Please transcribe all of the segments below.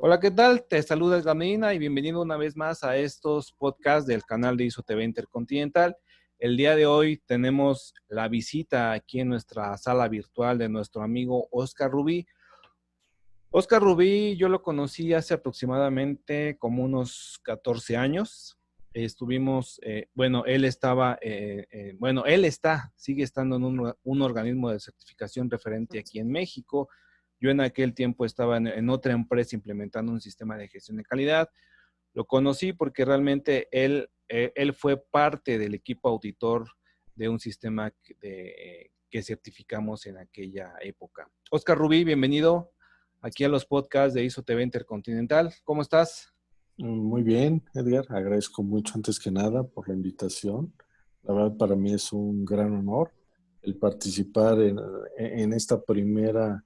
Hola, ¿qué tal? Te saluda Gamina y bienvenido una vez más a estos podcasts del canal de ISO TV Intercontinental. El día de hoy tenemos la visita aquí en nuestra sala virtual de nuestro amigo Oscar Rubí. Oscar Rubí, yo lo conocí hace aproximadamente como unos 14 años. Estuvimos, él está, sigue estando en un organismo de certificación referente aquí en México. Yo en aquel tiempo estaba en otra empresa implementando un sistema de gestión de calidad. Lo conocí porque realmente él fue parte del equipo auditor de un sistema que certificamos en aquella época. Oscar Rubí, bienvenido aquí a los podcasts de ISO TV Intercontinental. ¿Cómo estás? Muy bien, Edgar. Agradezco mucho antes que nada por la invitación. La verdad para mí es un gran honor el participar en esta primera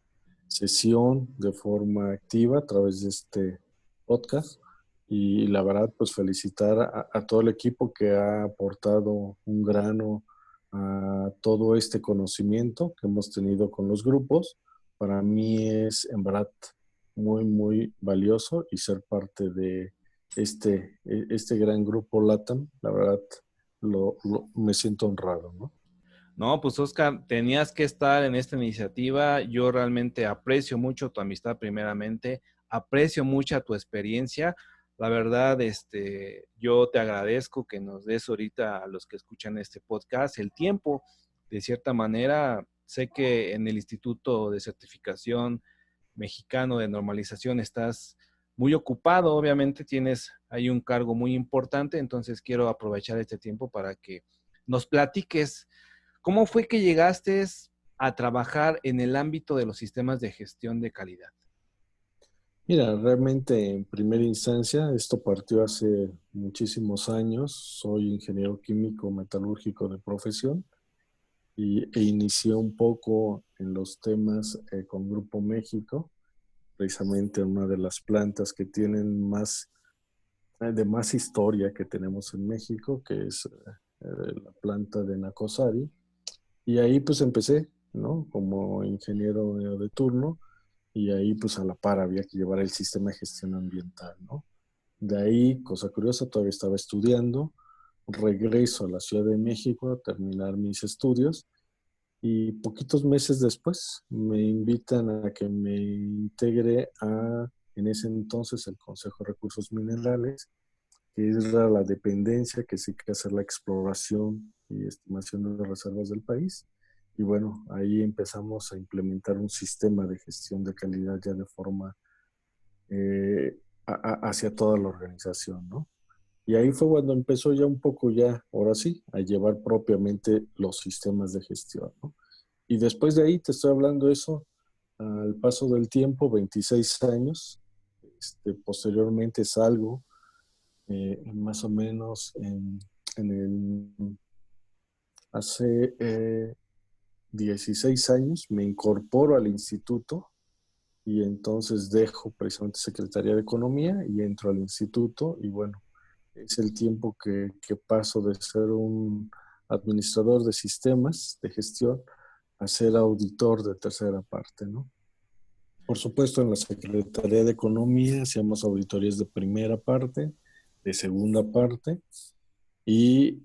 sesión de forma activa a través de este podcast. Y la verdad, pues felicitar a todo el equipo que ha aportado un grano a todo este conocimiento que hemos tenido con los grupos. Para mí es en verdad muy, muy valioso y ser parte de este gran grupo LATAM, la verdad, me siento honrado, ¿no? No, pues Oscar, tenías que estar en esta iniciativa. Yo realmente aprecio mucho tu amistad primeramente, aprecio mucho tu experiencia. La verdad, yo te agradezco que nos des ahorita a los que escuchan este podcast el tiempo. De cierta manera, sé que en el Instituto de Certificación Mexicano de Normalización estás muy ocupado, obviamente tienes ahí un cargo muy importante, entonces quiero aprovechar este tiempo para que nos platiques. ¿Cómo fue que llegaste a trabajar en el ámbito de los sistemas de gestión de calidad? Mira, realmente en primera instancia, esto partió hace muchísimos años. Soy ingeniero químico metalúrgico de profesión e inicié un poco en los temas con Grupo México, precisamente una de las plantas que tienen de más historia que tenemos en México, que es la planta de Nacosari. Y ahí pues empecé, ¿no? Como ingeniero de turno y ahí pues a la par había que llevar el sistema de gestión ambiental, ¿no? De ahí, cosa curiosa, todavía estaba estudiando, regreso a la Ciudad de México a terminar mis estudios y poquitos meses después me invitan a que me integre en ese entonces, el Consejo de Recursos Minerales, que era la dependencia que sí que hacer la exploración y estimación de reservas del país. Y bueno, ahí empezamos a implementar un sistema de gestión de calidad ya de forma hacia toda la organización, ¿no? Y ahí fue cuando empezó ya un poco ya, ahora sí, a llevar propiamente los sistemas de gestión, ¿no? Y después de ahí, te estoy hablando de eso, al paso del tiempo, 26 años, posteriormente salgo más o menos hace 16 años me incorporo al instituto y entonces dejo precisamente Secretaría de Economía y entro al instituto y bueno, es el tiempo que paso de ser un administrador de sistemas de gestión a ser auditor de tercera parte, ¿no? Por supuesto, en la Secretaría de Economía hacíamos auditorías de primera parte, de segunda parte, y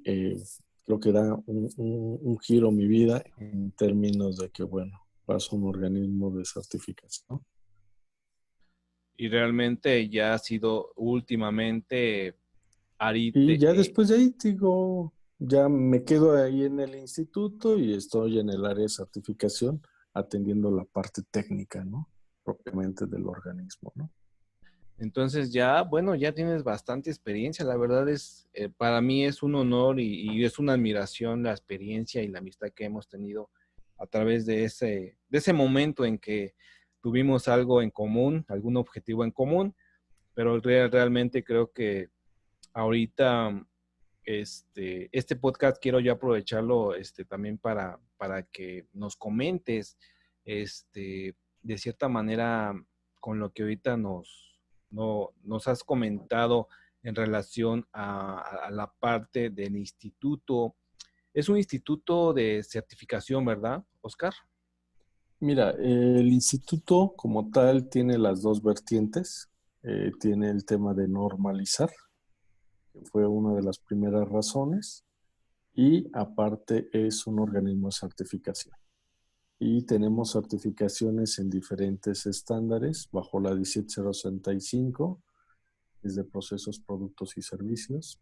creo que da un giro a mi vida en términos de que, bueno, paso a un organismo de certificación. Y realmente ya ha sido últimamente Y Arite. ya después de ahí, digo, ya me quedo ahí en el instituto y estoy en el área de certificación atendiendo la parte técnica, ¿no? Propiamente del organismo, ¿no? Entonces ya, bueno, ya tienes bastante experiencia. La verdad es, para mí es un honor y es una admiración la experiencia y la amistad que hemos tenido a través de ese momento en que tuvimos algo en común, algún objetivo en común, pero realmente creo que ahorita este podcast quiero yo aprovecharlo también para que nos comentes de cierta manera con lo que ahorita nos has comentado en relación a la parte del instituto. Es un instituto de certificación, ¿verdad, Oscar? Mira, el instituto como tal tiene las dos vertientes. tiene el tema de normalizar, que fue una de las primeras razones, y aparte es un organismo de certificación. Y tenemos certificaciones en diferentes estándares bajo la 17065, desde procesos, productos y servicios.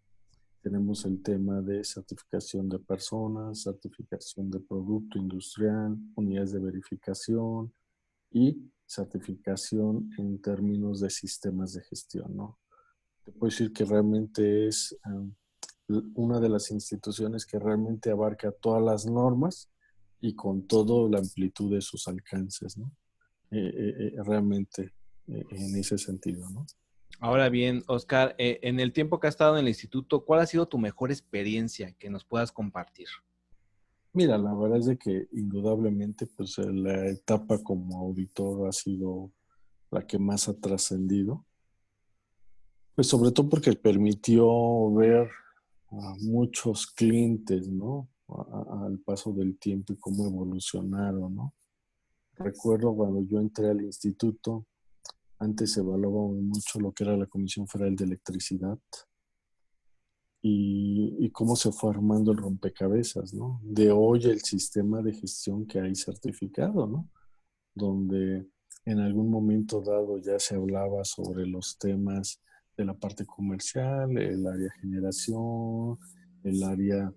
Tenemos el tema de certificación de personas, certificación de producto industrial, unidades de verificación y certificación en términos de sistemas de gestión, ¿no? Te puedo decir que realmente es una de las instituciones que realmente abarca todas las normas y con toda la amplitud de sus alcances, ¿no? Realmente en ese sentido, ¿no? Ahora bien, Oscar, en el tiempo que has estado en el instituto, ¿cuál ha sido tu mejor experiencia que nos puedas compartir? Mira, la verdad es de que indudablemente pues la etapa como auditor ha sido la que más ha trascendido, pues sobre todo porque permitió ver a muchos clientes, ¿no? Al paso del tiempo y cómo evolucionaron, ¿no? Recuerdo cuando yo entré al instituto, antes se evaluaba mucho lo que era la Comisión Federal de Electricidad y cómo se fue armando el rompecabezas, ¿no? De hoy el sistema de gestión que hay certificado, ¿no? Donde en algún momento dado ya se hablaba sobre los temas de la parte comercial, el área generación, el área,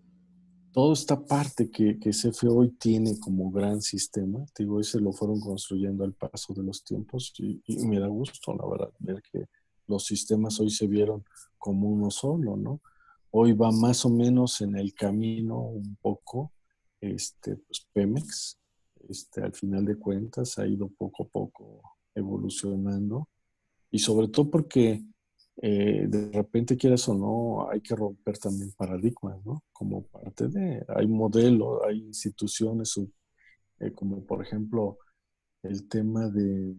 toda esta parte que CFE hoy tiene como gran sistema, te digo, ese lo fueron construyendo al paso de los tiempos y me da gusto, la verdad, ver que los sistemas hoy se vieron como uno solo, ¿no? Hoy va más o menos en el camino un poco, pues Pemex, al final de cuentas ha ido poco a poco evolucionando y sobre todo porque de repente, quieras o no, hay que romper también paradigmas, ¿no? Como parte de, hay modelos, hay instituciones, como por ejemplo el tema de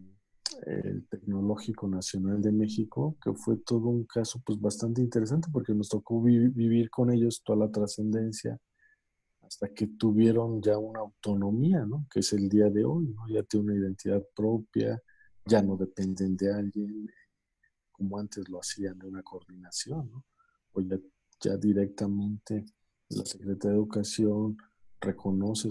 el Tecnológico Nacional de México, que fue todo un caso pues bastante interesante porque nos tocó vivir con ellos toda la trascendencia hasta que tuvieron ya una autonomía, ¿no? Que es el día de hoy, ¿no? Ya tiene una identidad propia, ya no dependen de alguien, como antes lo hacían de una coordinación, ¿no? O ya directamente la Secretaría de Educación reconoce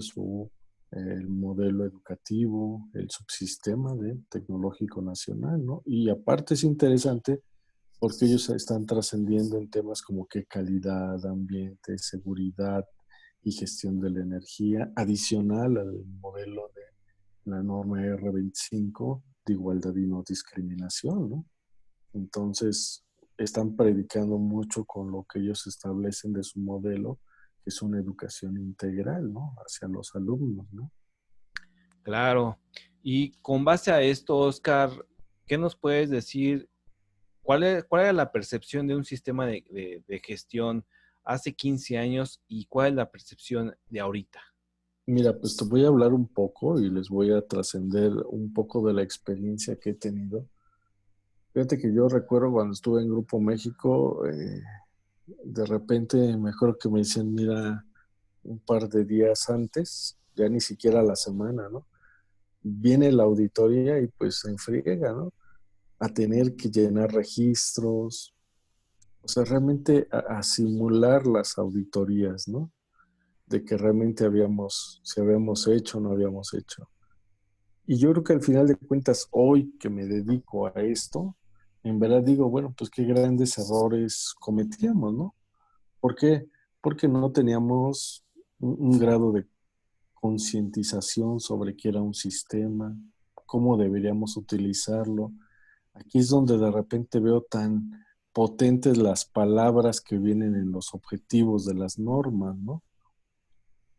el modelo educativo, el subsistema de tecnológico nacional, ¿no? Y aparte es interesante porque ellos están trascendiendo en temas como que calidad, ambiente, seguridad y gestión de la energía, adicional al modelo de la norma R25 de igualdad y no discriminación, ¿no? Entonces, están predicando mucho con lo que ellos establecen de su modelo, que es una educación integral, ¿no? Hacia los alumnos, ¿no? Claro. Y con base a esto, Oscar, ¿qué nos puedes decir? ¿Cuál era la percepción de un sistema de gestión hace 15 años y cuál es la percepción de ahorita? Mira, pues te voy a hablar un poco y les voy a trascender un poco de la experiencia que he tenido. Fíjate que yo recuerdo cuando estuve en Grupo México, de repente me acuerdo que me decían, mira, un par de días antes, ya ni siquiera la semana, ¿no? Viene la auditoría y pues se enfriega, ¿no? A tener que llenar registros, o sea, realmente a simular las auditorías, ¿no? De que realmente si habíamos hecho o no habíamos hecho. Y yo creo que al final de cuentas, hoy que me dedico a esto, en verdad digo, bueno, pues qué grandes errores cometíamos, ¿no? ¿Por qué? Porque no teníamos un grado de concientización sobre qué era un sistema, cómo deberíamos utilizarlo. Aquí es donde de repente veo tan potentes las palabras que vienen en los objetivos de las normas, ¿no?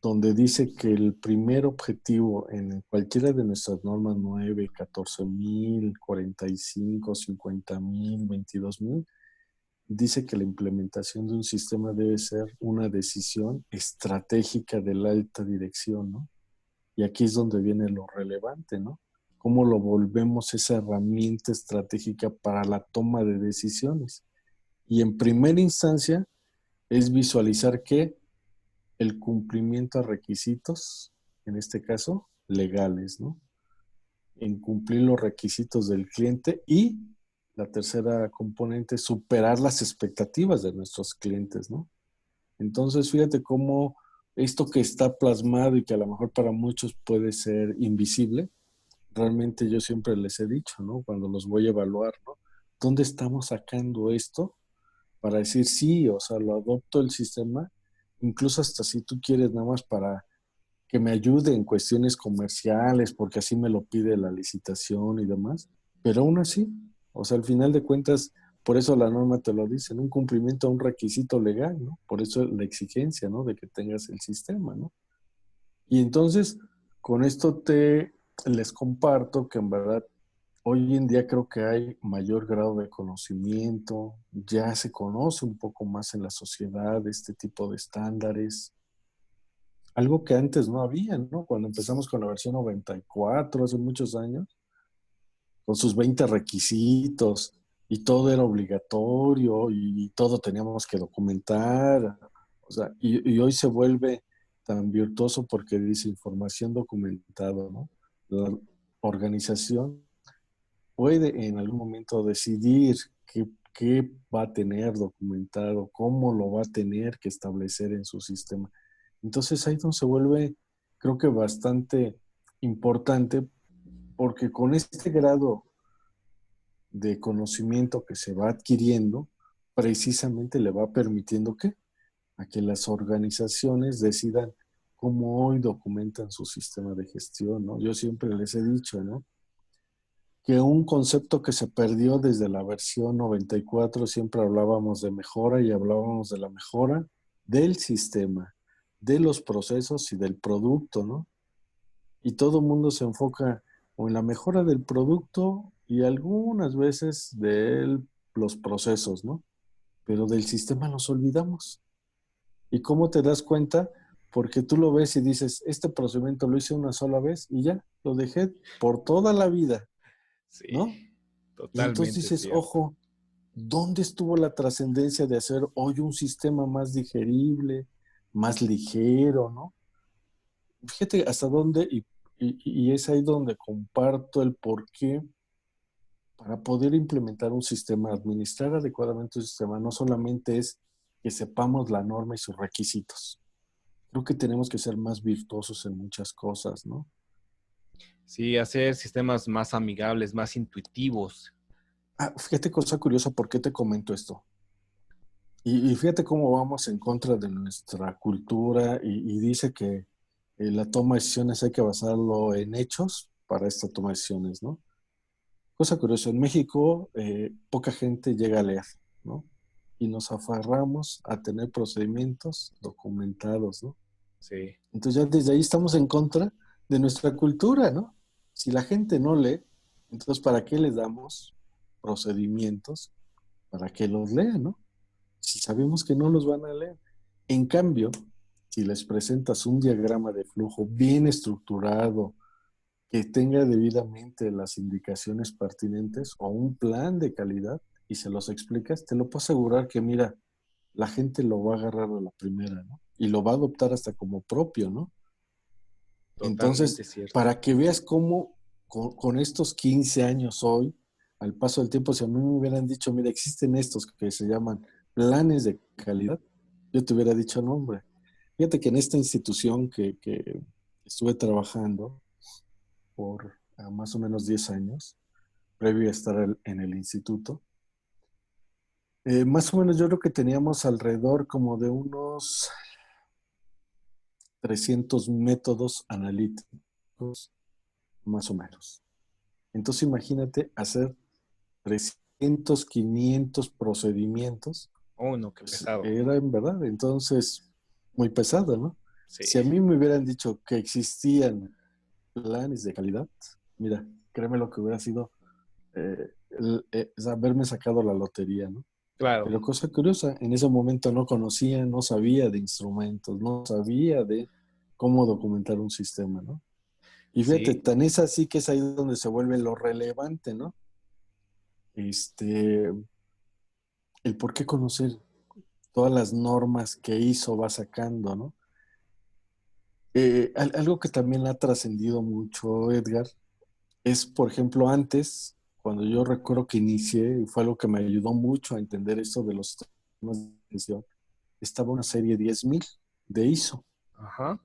Donde dice que el primer objetivo en cualquiera de nuestras normas 9, 14,000, 45, 50,000, 22,000, dice que la implementación de un sistema debe ser una decisión estratégica de la alta dirección, ¿no? Y aquí es donde viene lo relevante, ¿no? Cómo lo volvemos esa herramienta estratégica para la toma de decisiones. Y en primera instancia es visualizar que el cumplimiento a requisitos, en este caso, legales, ¿no? En cumplir los requisitos del cliente y la tercera componente es superar las expectativas de nuestros clientes, ¿no? Entonces, fíjate cómo esto que está plasmado y que a lo mejor para muchos puede ser invisible, realmente yo siempre les he dicho, ¿no? Cuando los voy a evaluar, ¿no? ¿Dónde estamos sacando esto para decir sí, o sea, lo adopto el sistema, incluso hasta si tú quieres nada más para que me ayude en cuestiones comerciales, porque así me lo pide la licitación y demás, pero aún así, o sea, al final de cuentas, por eso la norma te lo dice, en un cumplimiento a un requisito legal, ¿no? Por eso la exigencia, ¿no? De que tengas el sistema, ¿no? Y entonces, con esto les comparto que en verdad hoy en día creo que hay mayor grado de conocimiento, ya se conoce un poco más en la sociedad este tipo de estándares, algo que antes no había, ¿no? Cuando empezamos con la versión 94, hace muchos años, con sus 20 requisitos, y todo era obligatorio, y todo teníamos que documentar, o sea, y hoy se vuelve tan virtuoso porque dice información documentada, ¿no? La organización puede en algún momento decidir qué va a tener documentado, cómo lo va a tener que establecer en su sistema. Entonces ahí donde se vuelve, creo que bastante importante, porque con este grado de conocimiento que se va adquiriendo, precisamente le va permitiendo a que las organizaciones decidan cómo hoy documentan su sistema de gestión, ¿no? Yo siempre les he dicho, ¿no? Que un concepto que se perdió desde la versión 94, siempre hablábamos de mejora y hablábamos de la mejora del sistema, de los procesos y del producto, ¿no? Y todo el mundo se enfoca o en la mejora del producto y algunas veces de los procesos, ¿no? Pero del sistema nos olvidamos. ¿Y cómo te das cuenta? Porque tú lo ves y dices, este procedimiento lo hice una sola vez y ya, lo dejé por toda la vida, Sí, ¿no? Y entonces totalmente dices, cierto. ojo, ¿dónde estuvo la trascendencia de hacer hoy un sistema más digerible, más ligero, ¿no? Fíjate hasta dónde, y es ahí donde comparto el por qué para poder implementar un sistema, administrar adecuadamente un sistema, no solamente es que sepamos la norma y sus requisitos. Creo que tenemos que ser más virtuosos en muchas cosas, ¿no? Sí, hacer sistemas más amigables, más intuitivos. Ah, fíjate cosa curiosa, ¿por qué te comento esto? Y fíjate cómo vamos en contra de nuestra cultura y dice que la toma de decisiones hay que basarlo en hechos para esta toma de decisiones, ¿no? Cosa curiosa, en México poca gente llega a leer, ¿no? Y nos aferramos a tener procedimientos documentados, ¿no? Sí, Entonces ya desde ahí estamos en contra de nuestra cultura, ¿no? Si la gente no lee, entonces ¿para qué les damos procedimientos para que los lean, ¿no? Si sabemos que no los van a leer. En cambio, si les presentas un diagrama de flujo bien estructurado, que tenga debidamente las indicaciones pertinentes o un plan de calidad y se los explicas, te lo puedo asegurar que, mira, la gente lo va a agarrar a la primera, ¿no? Y lo va a adoptar hasta como propio, ¿no? totalmente Entonces, cierto. para que veas cómo con estos 15 años hoy, al paso del tiempo, si a mí me hubieran dicho, mira, existen estos que se llaman planes de calidad, yo te hubiera dicho, no, hombre, fíjate que en esta institución que estuve trabajando por más o menos 10 años, previo a estar en el instituto, más o menos yo creo que teníamos alrededor como de unos 300 métodos analíticos, más o menos. Entonces imagínate hacer 300, 500 procedimientos, Oh, no, qué pues pesado. era en verdad, entonces muy pesado, ¿no? Sí, Si a mí me hubieran dicho que existían planes de calidad, mira, créeme lo que hubiera sido es haberme sacado la lotería, ¿no? claro. Pero cosa curiosa, en ese momento no conocía, no sabía de instrumentos, no sabía de cómo documentar un sistema, ¿no? Y fíjate, Sí, tan es así que es ahí donde se vuelve lo relevante, ¿no? Este, el por qué conocer todas las normas que hizo va sacando, ¿no? Algo que también ha trascendido mucho, Edgar, es, por ejemplo, antes, cuando yo recuerdo que inicié, y fue algo que me ayudó mucho a entender esto de los temas de gestión, estaba una serie 10.000 de ISO, Ajá.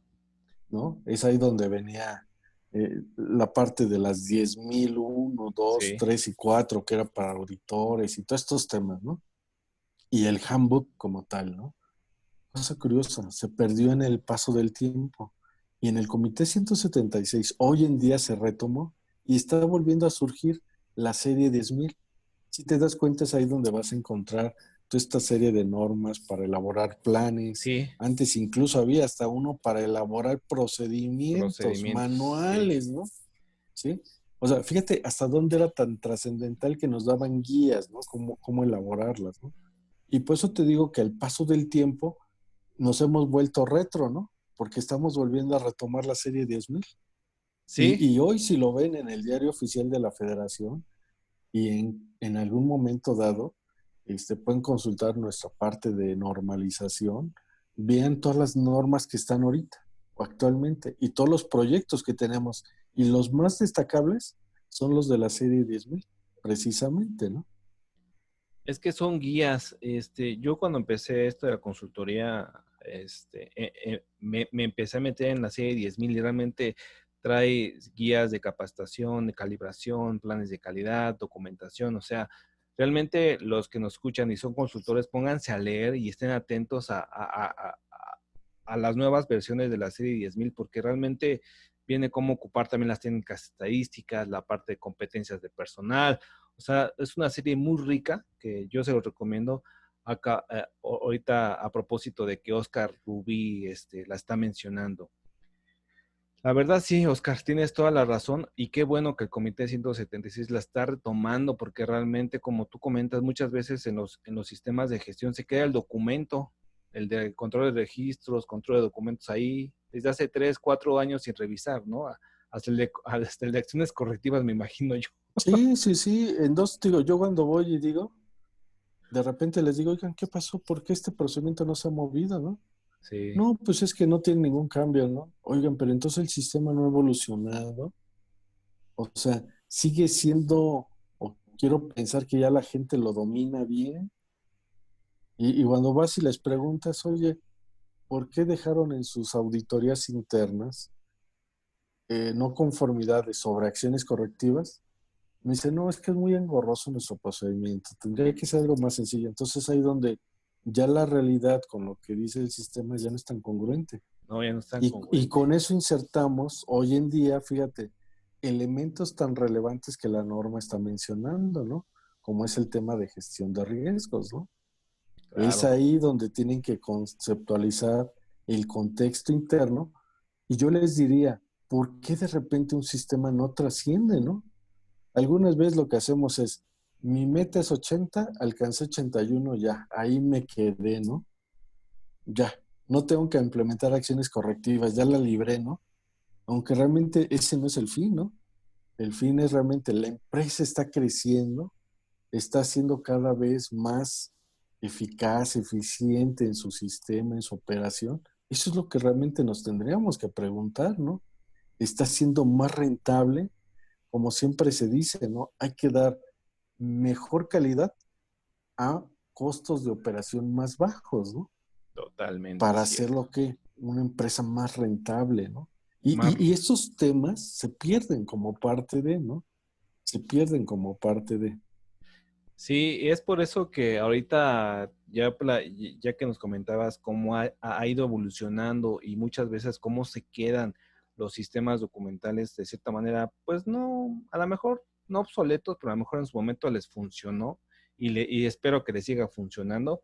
¿no? Es ahí donde venía la parte de las 10.000, 1, 2, Sí. 3 y 4, que era para auditores y todos estos temas, ¿no? Y el handbook como tal, ¿no? Cosa curiosa, se perdió en el paso del tiempo. Y en el Comité 176, hoy en día se retomó y está volviendo a surgir la serie 10.000. Si te das cuenta, es ahí donde vas a encontrar toda esta serie de normas para elaborar planes. Sí, Antes incluso había hasta uno para elaborar procedimientos procedimientos, sí. manuales, ¿no? ¿Sí? O sea, fíjate hasta dónde era tan trascendental que nos daban guías, ¿no? Cómo elaborarlas, ¿no? Y por eso te digo que al paso del tiempo nos hemos vuelto retro, ¿no? Porque estamos volviendo a retomar la serie 10.000. Sí, Y hoy si lo ven en el diario oficial de la Federación y en algún momento dado, pueden consultar nuestra parte de normalización, vean todas las normas que están ahorita o actualmente y todos los proyectos que tenemos. Y los más destacables son los de la serie 10.000, precisamente, ¿no? es que son guías. Yo cuando empecé esto de la consultoría, me empecé a meter en la serie 10.000 y realmente trae guías de capacitación, de calibración, planes de calidad, documentación. O sea, realmente los que nos escuchan y son consultores, pónganse a leer y estén atentos a las nuevas versiones de la serie 10.000 porque realmente viene cómo ocupar también las técnicas estadísticas, la parte de competencias de personal. O sea, es una serie muy rica que yo se lo recomiendo. Acá, ahorita a propósito de que Oscar Rubí la está mencionando. La verdad sí, Oscar, tienes toda la razón y qué bueno que el Comité 176 la está retomando porque realmente, como tú comentas, muchas veces en los sistemas de gestión se queda el documento, el de control de registros, control de documentos ahí, desde hace 3, 4 años sin revisar, ¿no? Hasta el de acciones correctivas, me imagino yo. Sí, sí, sí. En dos, digo, yo cuando voy y digo, de repente les digo, oigan, ¿qué pasó? ¿Por qué este procedimiento no se ha movido, no? Sí, No, pues es que no tiene ningún cambio, ¿no? Oigan, pero entonces el sistema no ha evolucionado. O sea, sigue siendo, o quiero pensar que ya la gente lo domina bien. Y cuando vas y les preguntas, oye, ¿por qué dejaron en sus auditorías internas no conformidades sobre acciones correctivas? Me dice, no, es que es muy engorroso nuestro procedimiento, tendría que ser algo más sencillo. Entonces ahí donde ya la realidad con lo que dice el sistema ya no es tan congruente. no, ya no es tan Y congruente. con eso insertamos hoy en día, fíjate, elementos tan relevantes que la norma está mencionando, ¿no? Como es el tema de gestión de riesgos, ¿no? Es Claro. ahí donde tienen que conceptualizar el contexto interno. Y yo les diría, ¿por qué de repente un sistema no trasciende, no? Algunas veces lo que hacemos es, mi meta es 80, alcancé 81, ya, ahí me quedé, ¿no? Ya, no tengo que implementar acciones correctivas, ya la libré, ¿no? Aunque realmente ese no es el fin, ¿no? El fin es realmente la empresa está creciendo, está siendo cada vez más eficaz, eficiente en su sistema, en su operación. Eso es lo que realmente nos tendríamos que preguntar, ¿no? ¿Está siendo más rentable? Como siempre se dice, ¿no? Hay que dar mejor calidad a costos de operación más bajos, ¿no? Totalmente Para hacer cierto. lo que una empresa más rentable, ¿no? Y, Mar, y, y estos temas se pierden como parte de, ¿no? Se pierden como parte de. sí, es por eso que ahorita ya que nos comentabas cómo ha ido evolucionando y muchas veces cómo se quedan los sistemas documentales de cierta manera, pues no, a lo mejor no obsoletos, pero a lo mejor en su momento les funcionó y espero que les siga funcionando.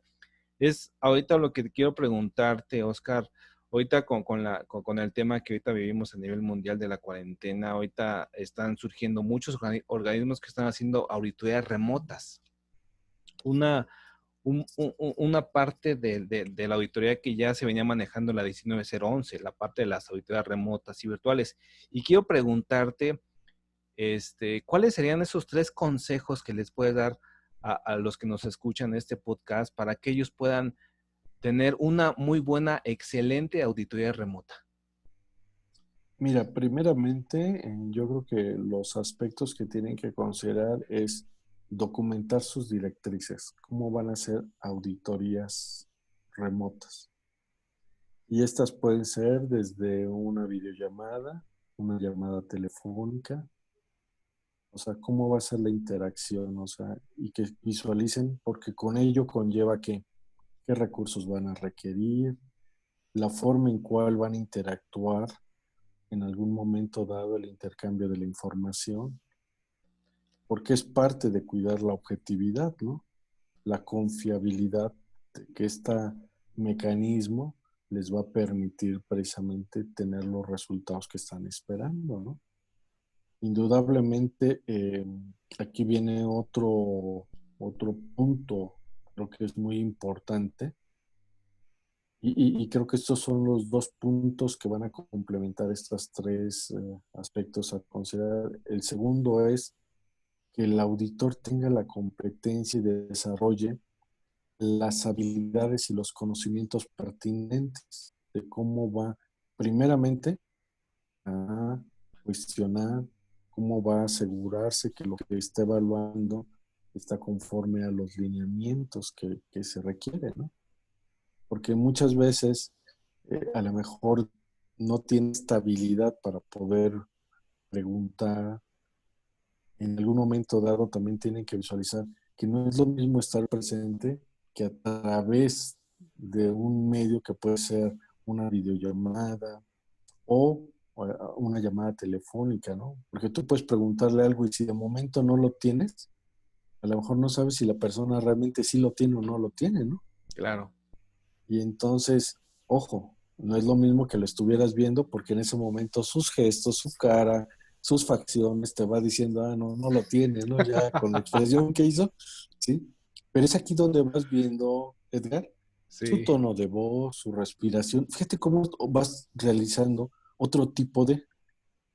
Es ahorita lo que quiero preguntarte, Oscar, ahorita con el tema que ahorita vivimos a nivel mundial de la cuarentena, ahorita están surgiendo muchos organismos que están haciendo auditorías remotas. Una, una parte de la auditoría que ya se venía manejando en la 19011, la parte de las auditorías remotas y virtuales. Y quiero preguntarte, ¿cuáles serían esos 3 consejos que les puedes dar a los que nos escuchan en este podcast para que ellos puedan tener una muy buena, excelente auditoría remota? Mira, primeramente, yo creo que los aspectos que tienen que considerar es documentar sus directrices, cómo van a ser auditorías remotas. Y estas pueden ser desde una videollamada, una llamada telefónica, o sea, cómo va a ser la interacción, o sea, y que visualicen, porque con ello conlleva que qué recursos van a requerir, la forma en cual van a interactuar en algún momento dado el intercambio de la información, porque es parte de cuidar la objetividad, ¿no? La confiabilidad de que este mecanismo les va a permitir precisamente tener los resultados que están esperando, ¿no? Indudablemente, aquí viene otro punto, creo que es muy importante, y creo que estos son los dos puntos que van a complementar estos tres aspectos a considerar. El segundo es que el auditor tenga la competencia y desarrolle las habilidades y los conocimientos pertinentes de cómo va, primeramente, a cuestionar, cómo va a asegurarse que lo que está evaluando está conforme a los lineamientos que se requieren, ¿no? Porque muchas veces a lo mejor no tiene estabilidad para poder preguntar. En algún momento dado también tienen que visualizar que no es lo mismo estar presente que a través de un medio que puede ser una videollamada o una llamada telefónica, ¿no? Porque tú puedes preguntarle algo y si de momento no lo tienes, a lo mejor no sabes si la persona realmente sí lo tiene o no lo tiene, ¿no? Claro. Y entonces, ojo, no es lo mismo que lo estuvieras viendo porque en ese momento sus gestos, su cara, sus facciones te va diciendo, ah, no, no lo tiene, ¿no? Ya con la expresión que hizo, ¿sí? Pero es aquí donde vas viendo, Edgar, su Sí, tono de voz, su respiración. Fíjate cómo vas realizando otro tipo de,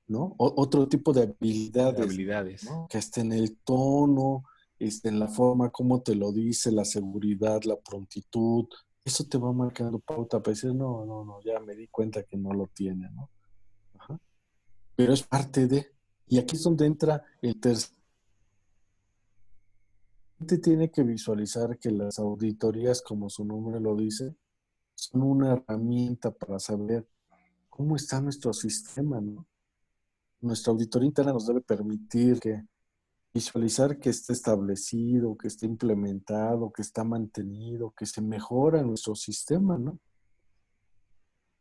¿no? Otro tipo de de habilidades, habilidades. ¿no? Que esté en el tono, en la forma como te lo dice, la seguridad, la prontitud. Eso te va marcando pauta para decir, no, no, no, ya me di cuenta que no lo tiene, ¿no? Ajá. Pero es parte de. Y aquí es donde entra el tercer. Tiene que visualizar que las auditorías, como su nombre lo dice, son una herramienta para saber cómo está nuestro sistema, ¿no? Nuestra auditoría interna nos debe permitir que visualizar que esté establecido, que esté implementado, que está mantenido, que se mejora nuestro sistema, ¿no?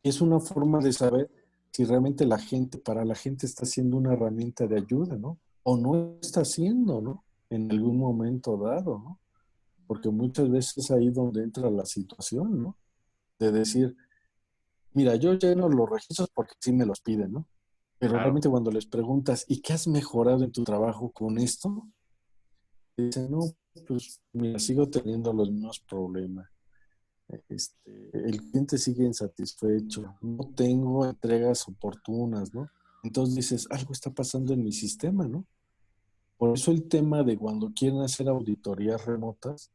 Es una forma de saber si realmente para la gente está siendo una herramienta de ayuda, ¿no? O no está haciendo, ¿no? En algún momento dado, ¿no? Porque muchas veces es ahí donde entra la situación, ¿no? De decir, mira, yo lleno los registros porque sí me los piden, ¿no? Pero Claro. realmente cuando les preguntas, ¿y qué has mejorado en tu trabajo con esto? Dicen, no, pues mira, sigo teniendo los mismos problemas. El cliente sigue insatisfecho, no tengo entregas oportunas, ¿no? Entonces dices, algo está pasando en mi sistema, ¿no? Por eso el tema de cuando quieren hacer auditorías remotas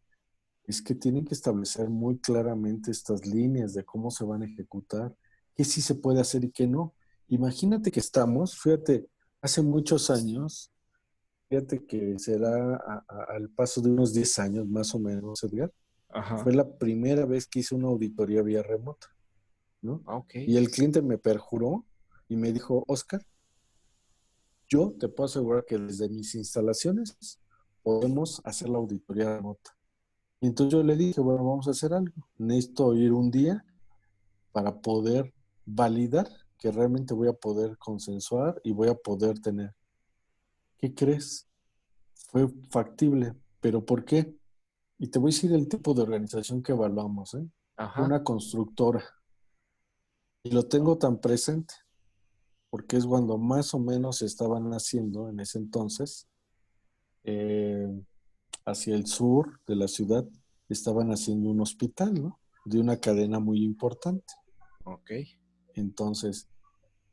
es que tienen que establecer muy claramente estas líneas de cómo se van a ejecutar, qué sí se puede hacer y qué no. Imagínate que estamos, fíjate, hace muchos años, fíjate que será al paso de unos 10 años más o menos, Edgar, Ajá. fue la primera vez que hice una auditoría vía remota, ¿no? Ok. Y el cliente me perjuró y me dijo, Oscar, yo te puedo asegurar que desde mis instalaciones podemos hacer la auditoría remota. Y entonces yo le dije, bueno, vamos a hacer algo. Necesito ir un día para poder validar que realmente voy a poder consensuar y voy a poder tener. ¿Qué crees? Fue factible. ¿Pero por qué? Y te voy a decir el tipo de organización que evaluamos, ¿eh? Ajá. Una constructora. Y lo tengo tan presente porque es cuando más o menos estaban haciendo en ese entonces, eh, hacia el sur de la ciudad, estaban haciendo un hospital, ¿no? De una cadena muy importante. Ok. Entonces,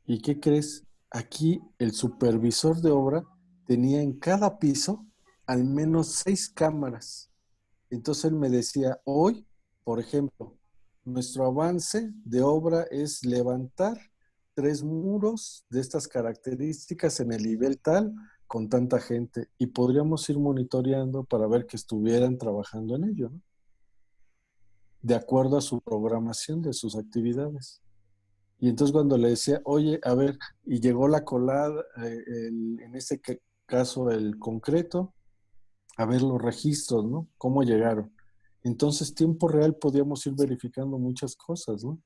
¿y qué crees? Aquí el supervisor de obra tenía en cada piso al menos 6 cámaras. Entonces él me decía, hoy, por ejemplo, nuestro avance de obra es levantar 3 muros de estas características en el nivel tal, con tanta gente, y podríamos ir monitoreando para ver que estuvieran trabajando en ello, ¿no? De acuerdo a su programación de sus actividades. Y entonces cuando le decía, oye, a ver, y llegó la colada, en este caso el concreto, a ver los registros, ¿no? ¿Cómo llegaron? Entonces, tiempo real podíamos ir verificando muchas cosas, ¿no?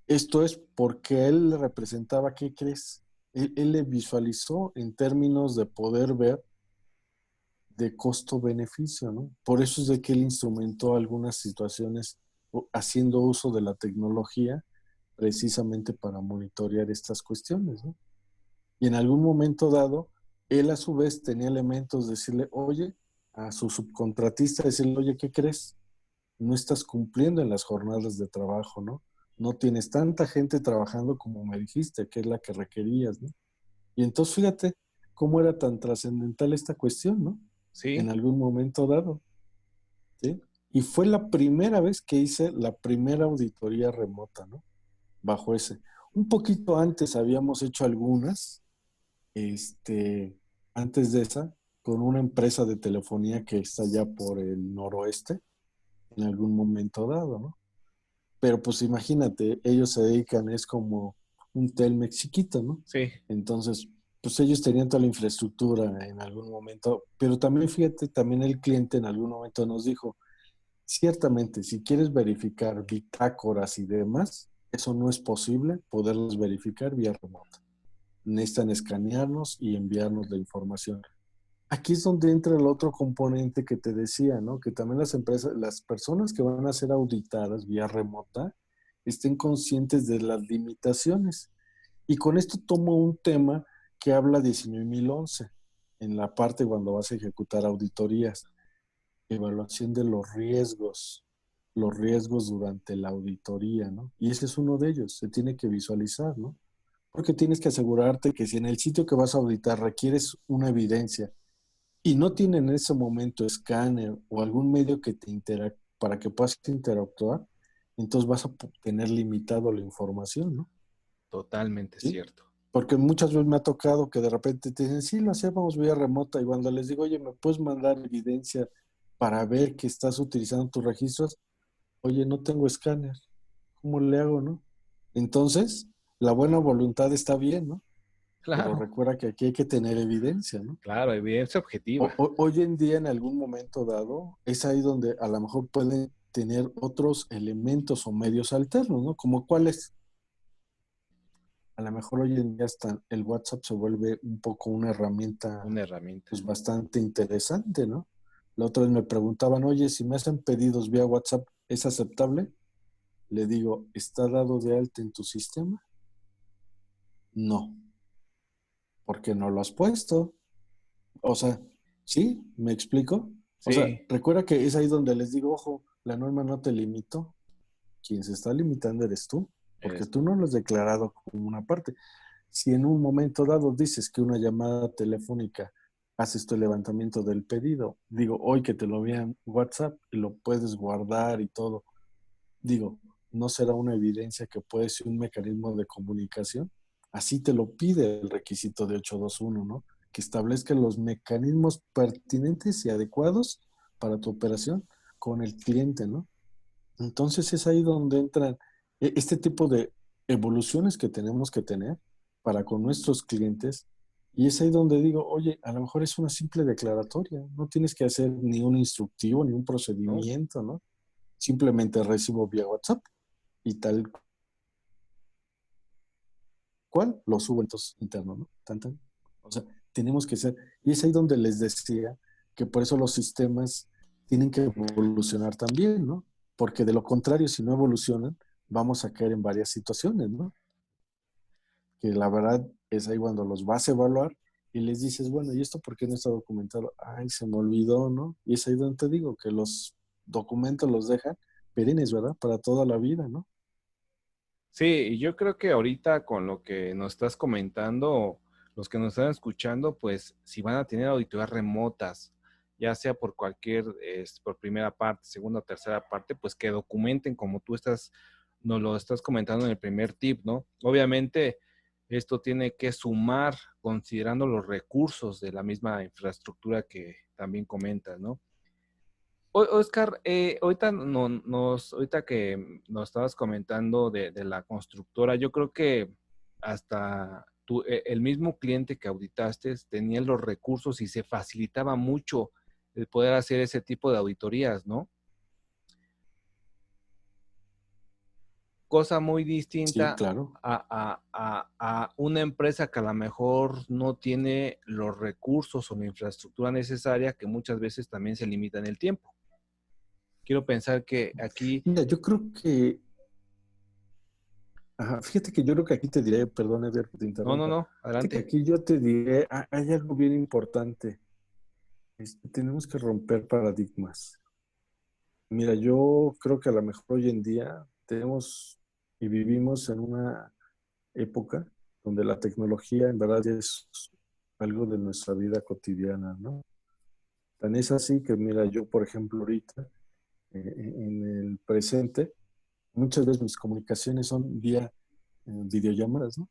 Esto es porque él le representaba, ¿qué crees? Él le visualizó en términos de poder ver de costo-beneficio, ¿no? Por eso es de que él instrumentó algunas situaciones haciendo uso de la tecnología precisamente para monitorear estas cuestiones, ¿no? Y en algún momento dado, él a su vez tenía elementos de decirle, oye, a su subcontratista, decirle, oye, ¿qué crees? No estás cumpliendo en las jornadas de trabajo, ¿no? No tienes tanta gente trabajando como me dijiste, que es la que requerías, ¿no? Y entonces fíjate cómo era tan trascendental esta cuestión, ¿no? En Sí, algún momento dado, ¿sí? Y fue la primera vez que hice la primera auditoría remota, ¿no? Bajo ese. Un poquito antes habíamos hecho algunas, este, antes de esa, con una empresa de telefonía que está allá por el noroeste, en algún momento dado, ¿no? Pero pues imagínate, ellos se dedican, es como un Telmex chiquito, ¿no? sí, Entonces, pues ellos tenían toda la infraestructura en algún momento, pero también fíjate, también el cliente en algún momento nos dijo, ciertamente, si quieres verificar bitácoras y demás, eso no es posible poderlos verificar vía remota. Necesitan escanearnos y enviarnos la información. Aquí es donde entra el otro componente que te decía, ¿no? Que también las empresas, las personas que van a ser auditadas vía remota, estén conscientes de las limitaciones. Y con esto tomo un tema que habla 19.011, en la parte cuando vas a ejecutar auditorías, evaluación de los riesgos durante la auditoría, ¿no? Y ese es uno de ellos, se tiene que visualizar, ¿no? Porque tienes que asegurarte que si en el sitio que vas a auditar requieres una evidencia y no tienen en ese momento escáner o algún medio que te para que puedas interactuar, entonces vas a tener limitado la información, ¿no? totalmente ¿Sí? cierto. Porque muchas veces me ha tocado que de repente te dicen, sí, lo hacemos vía remota, y cuando les digo, oye, ¿me puedes mandar evidencia para ver que estás utilizando tus registros? Oye, no tengo escáner, ¿cómo le hago, no? Entonces, la buena voluntad está bien, ¿no? Pero Claro, recuerda que aquí hay que tener evidencia, ¿no? claro, evidencia objetiva. Hoy en día, en algún momento dado, es ahí donde a lo mejor pueden tener otros elementos o medios alternos, ¿no? Como cuáles. A lo mejor hoy en día hasta el WhatsApp se vuelve un poco una herramienta Una herramienta. pues bastante interesante, ¿no? La otra vez me preguntaban, oye, si me hacen pedidos vía WhatsApp, ¿es aceptable? Le digo, ¿está dado de alta en tu sistema? No, porque no lo has puesto. O sea, ¿sí? ¿Me explico? O sea, Sí, recuerda que es ahí donde les digo, ojo, la norma no te limitó. Quien se está limitando eres tú, porque eres tú tú. no lo has declarado como una parte. Si en un momento dado dices que una llamada telefónica haces tu levantamiento del pedido, digo, hoy que te lo envían WhatsApp y lo puedes guardar y todo, digo, ¿no será una evidencia que puede ser un mecanismo de comunicación? Así te lo pide el requisito de 821, ¿no? Que establezca los mecanismos pertinentes y adecuados para tu operación con el cliente, ¿no? Entonces es ahí donde entran este tipo de evoluciones que tenemos que tener para con nuestros clientes. Y es ahí donde digo, oye, a lo mejor es una simple declaratoria, no tienes que hacer ni un instructivo ni un ¿No? procedimiento, ¿no? Simplemente recibo vía WhatsApp y tal cual lo subo entonces interno, ¿no? Tan, tan. O sea, tenemos que ser, y es ahí donde les decía que por eso los sistemas tienen que evolucionar también, ¿no? Porque de lo contrario, si no evolucionan, vamos a caer en varias situaciones, ¿no? Que la verdad es ahí cuando los vas a evaluar y les dices, bueno, ¿y esto por qué no está documentado? Ay, se me olvidó, ¿no? Y es ahí donde te digo que los documentos los dejan perennes, ¿verdad? Para toda la vida, ¿no? Sí, y yo creo que ahorita con lo que nos estás comentando, los que nos están escuchando, pues si van a tener auditorías remotas, ya sea por cualquier, por primera parte, segunda o tercera parte, pues que documenten como tú estás nos lo estás comentando en el primer tip, ¿no? Obviamente, esto tiene que sumar considerando los recursos de la misma infraestructura que también comentas, ¿no? Oscar, ahorita, ahorita que nos estabas comentando de la constructora, yo creo que hasta el mismo cliente que auditaste tenía los recursos y se facilitaba mucho el poder hacer ese tipo de auditorías, ¿no? Cosa muy Sí, distinta claro. a una empresa que a lo mejor no tiene los recursos o la infraestructura necesaria, que muchas veces también se limita en el tiempo. Quiero pensar que aquí... Mira, yo creo que, ajá, fíjate que yo creo que aquí te diré, perdón, Eder, que te No, no, interrumpa. no, Fíjate que adelante. aquí yo te diré, hay algo bien importante. Tenemos que romper paradigmas. Mira, yo creo que a lo mejor hoy en día tenemos y vivimos en una época donde la tecnología en verdad es algo de nuestra vida cotidiana, ¿no? Tan es así que, mira, yo, por ejemplo, ahorita, en el presente, muchas veces mis comunicaciones son vía videollamadas, ¿no?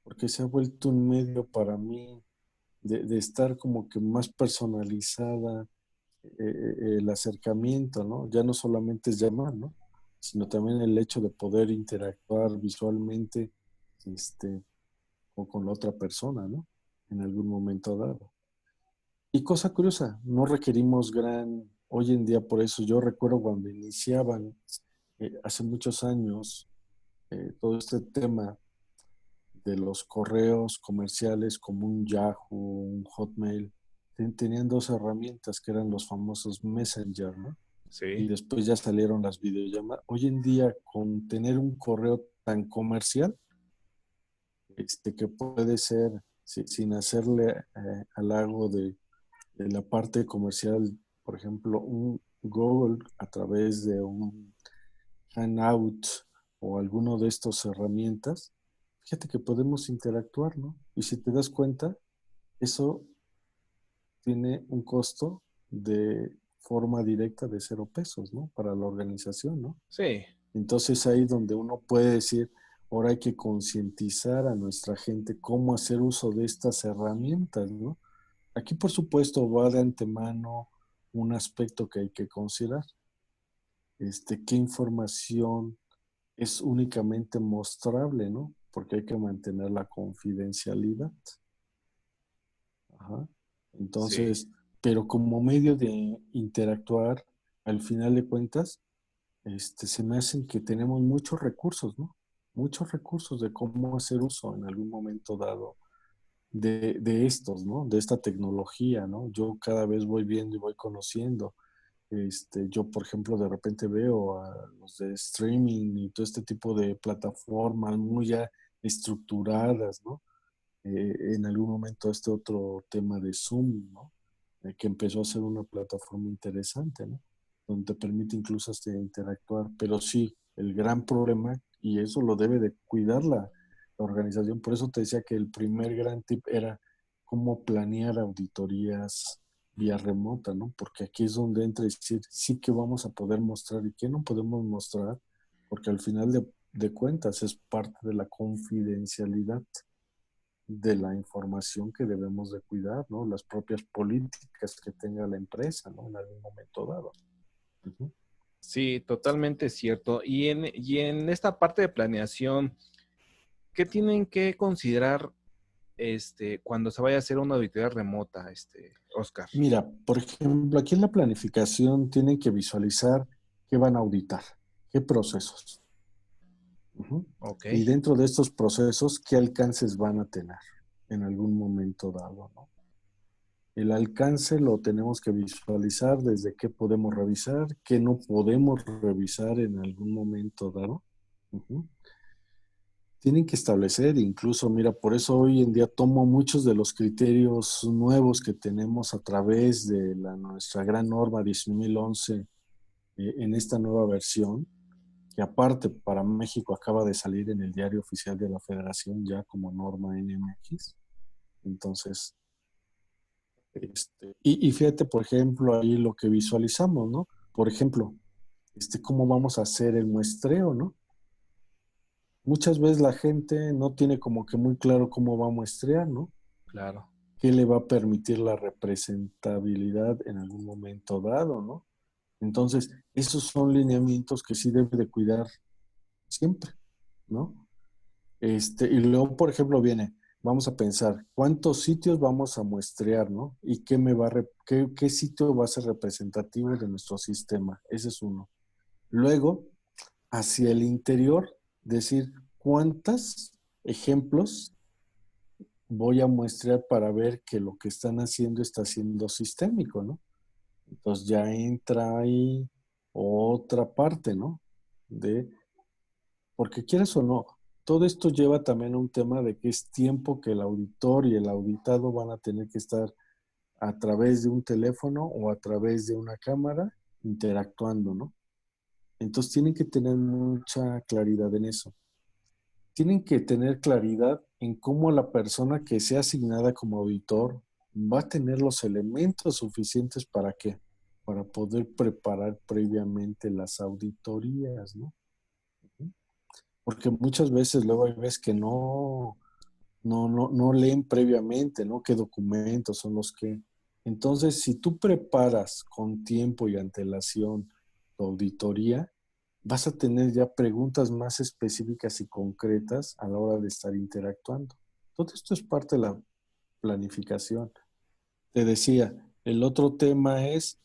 Porque se ha vuelto un medio para mí de estar como que más personalizada el acercamiento, ¿no? Ya no solamente es llamar, ¿no? Sino también el hecho de poder interactuar visualmente este, o con la otra persona, ¿no? En algún momento dado. Y cosa curiosa, no requerimos hoy en día por eso, yo recuerdo cuando iniciaban hace muchos años todo este tema de los correos comerciales como un Yahoo, un Hotmail, tenían dos herramientas que eran los famosos Messenger, ¿no? Y Sí, después ya salieron las videollamadas. Hoy en día, con tener un correo tan comercial, que puede ser, sin hacerle halago de la parte comercial, por ejemplo, un Google a través de un Hangout o alguno de estas herramientas, fíjate que podemos interactuar, ¿no? Y si te das cuenta, eso tiene un costo de forma directa de 0 pesos, ¿no? Para la organización, ¿no? sí, Entonces ahí donde uno puede decir, ahora hay que concientizar a nuestra gente cómo hacer uso de estas herramientas, ¿no? Aquí, por supuesto, va de antemano un aspecto que hay que considerar. ¿Qué información es únicamente mostrable, ¿no? Porque hay que mantener la confidencialidad. Ajá. sí. Entonces, pero como medio de interactuar, al final de cuentas, se me hacen que tenemos muchos recursos, ¿no? Muchos recursos de cómo hacer uso en algún momento dado de estos, ¿no? De esta tecnología, ¿no? Yo cada vez voy viendo y voy conociendo. Yo, por ejemplo, de repente veo a los de streaming y todo este tipo de plataformas muy ya estructuradas, ¿no? En algún momento este otro tema de Zoom, ¿no? Que empezó a ser una plataforma interesante, ¿no? Donde te permite incluso hasta interactuar. Pero sí, el gran problema, y eso lo debe de cuidar la organización, por eso te decía que el primer gran tip era cómo planear auditorías vía remota, ¿no? Porque aquí es donde entra decir, sí que vamos a poder mostrar y qué no podemos mostrar, porque al final de cuentas es parte de la confidencialidad de la información que debemos de cuidar, ¿no? Las propias políticas que tenga la empresa, ¿no? En algún momento dado. Ujú. Sí, totalmente cierto. Y en esta parte de planeación, ¿qué tienen que considerar cuando se vaya a hacer una auditoría remota, Oscar? Mira, por ejemplo, aquí en la planificación tienen que visualizar qué van a auditar, qué procesos. Ujú. Ok, Y dentro de estos procesos, qué alcances van a tener en algún momento dado, ¿no? El alcance lo tenemos que visualizar desde qué podemos revisar, qué no podemos revisar en algún momento dado. Ujú. Tienen que establecer, incluso, mira, por eso hoy en día tomo muchos de los criterios nuevos que tenemos a través de nuestra gran norma 10.011 en esta nueva versión, que aparte para México acaba de salir en el diario oficial de la Federación ya como norma NMX. Entonces, y fíjate, por ejemplo, ahí lo que visualizamos, ¿no? Por ejemplo, cómo vamos a hacer el muestreo, ¿no? muchas veces la gente no tiene como que muy claro cómo va a muestrear, ¿no? Claro. ¿Qué le va a permitir la representabilidad en algún momento dado, ¿no? Entonces, esos son lineamientos que sí debe de cuidar siempre, ¿no? Y luego, por ejemplo, viene, vamos a pensar, ¿cuántos sitios vamos a muestrear, ¿no? Y qué sitio va a ser representativo de nuestro sistema. Ese es uno. Luego, hacia el interior, decir cuántos ejemplos voy a muestrear para ver que lo que están haciendo está siendo sistémico, ¿no? Entonces ya entra ahí otra parte, ¿no? Porque quieras o no, todo esto lleva también a un tema de que es tiempo que el auditor y el auditado van a tener que estar a través de un teléfono o a través de una cámara interactuando, ¿no? Entonces tienen que tener mucha claridad en eso. Tienen que tener claridad en cómo la persona que sea asignada como auditor va a tener los elementos suficientes para qué, para poder preparar previamente las auditorías, ¿no? Porque muchas veces luego hay veces que no leen previamente, ¿no? ¿Qué documentos son los que? Entonces, si tú preparas con tiempo y antelación tu auditoría, vas a tener ya preguntas más específicas y concretas a la hora de estar interactuando. Todo esto es parte de la planificación. Te decía, el otro tema es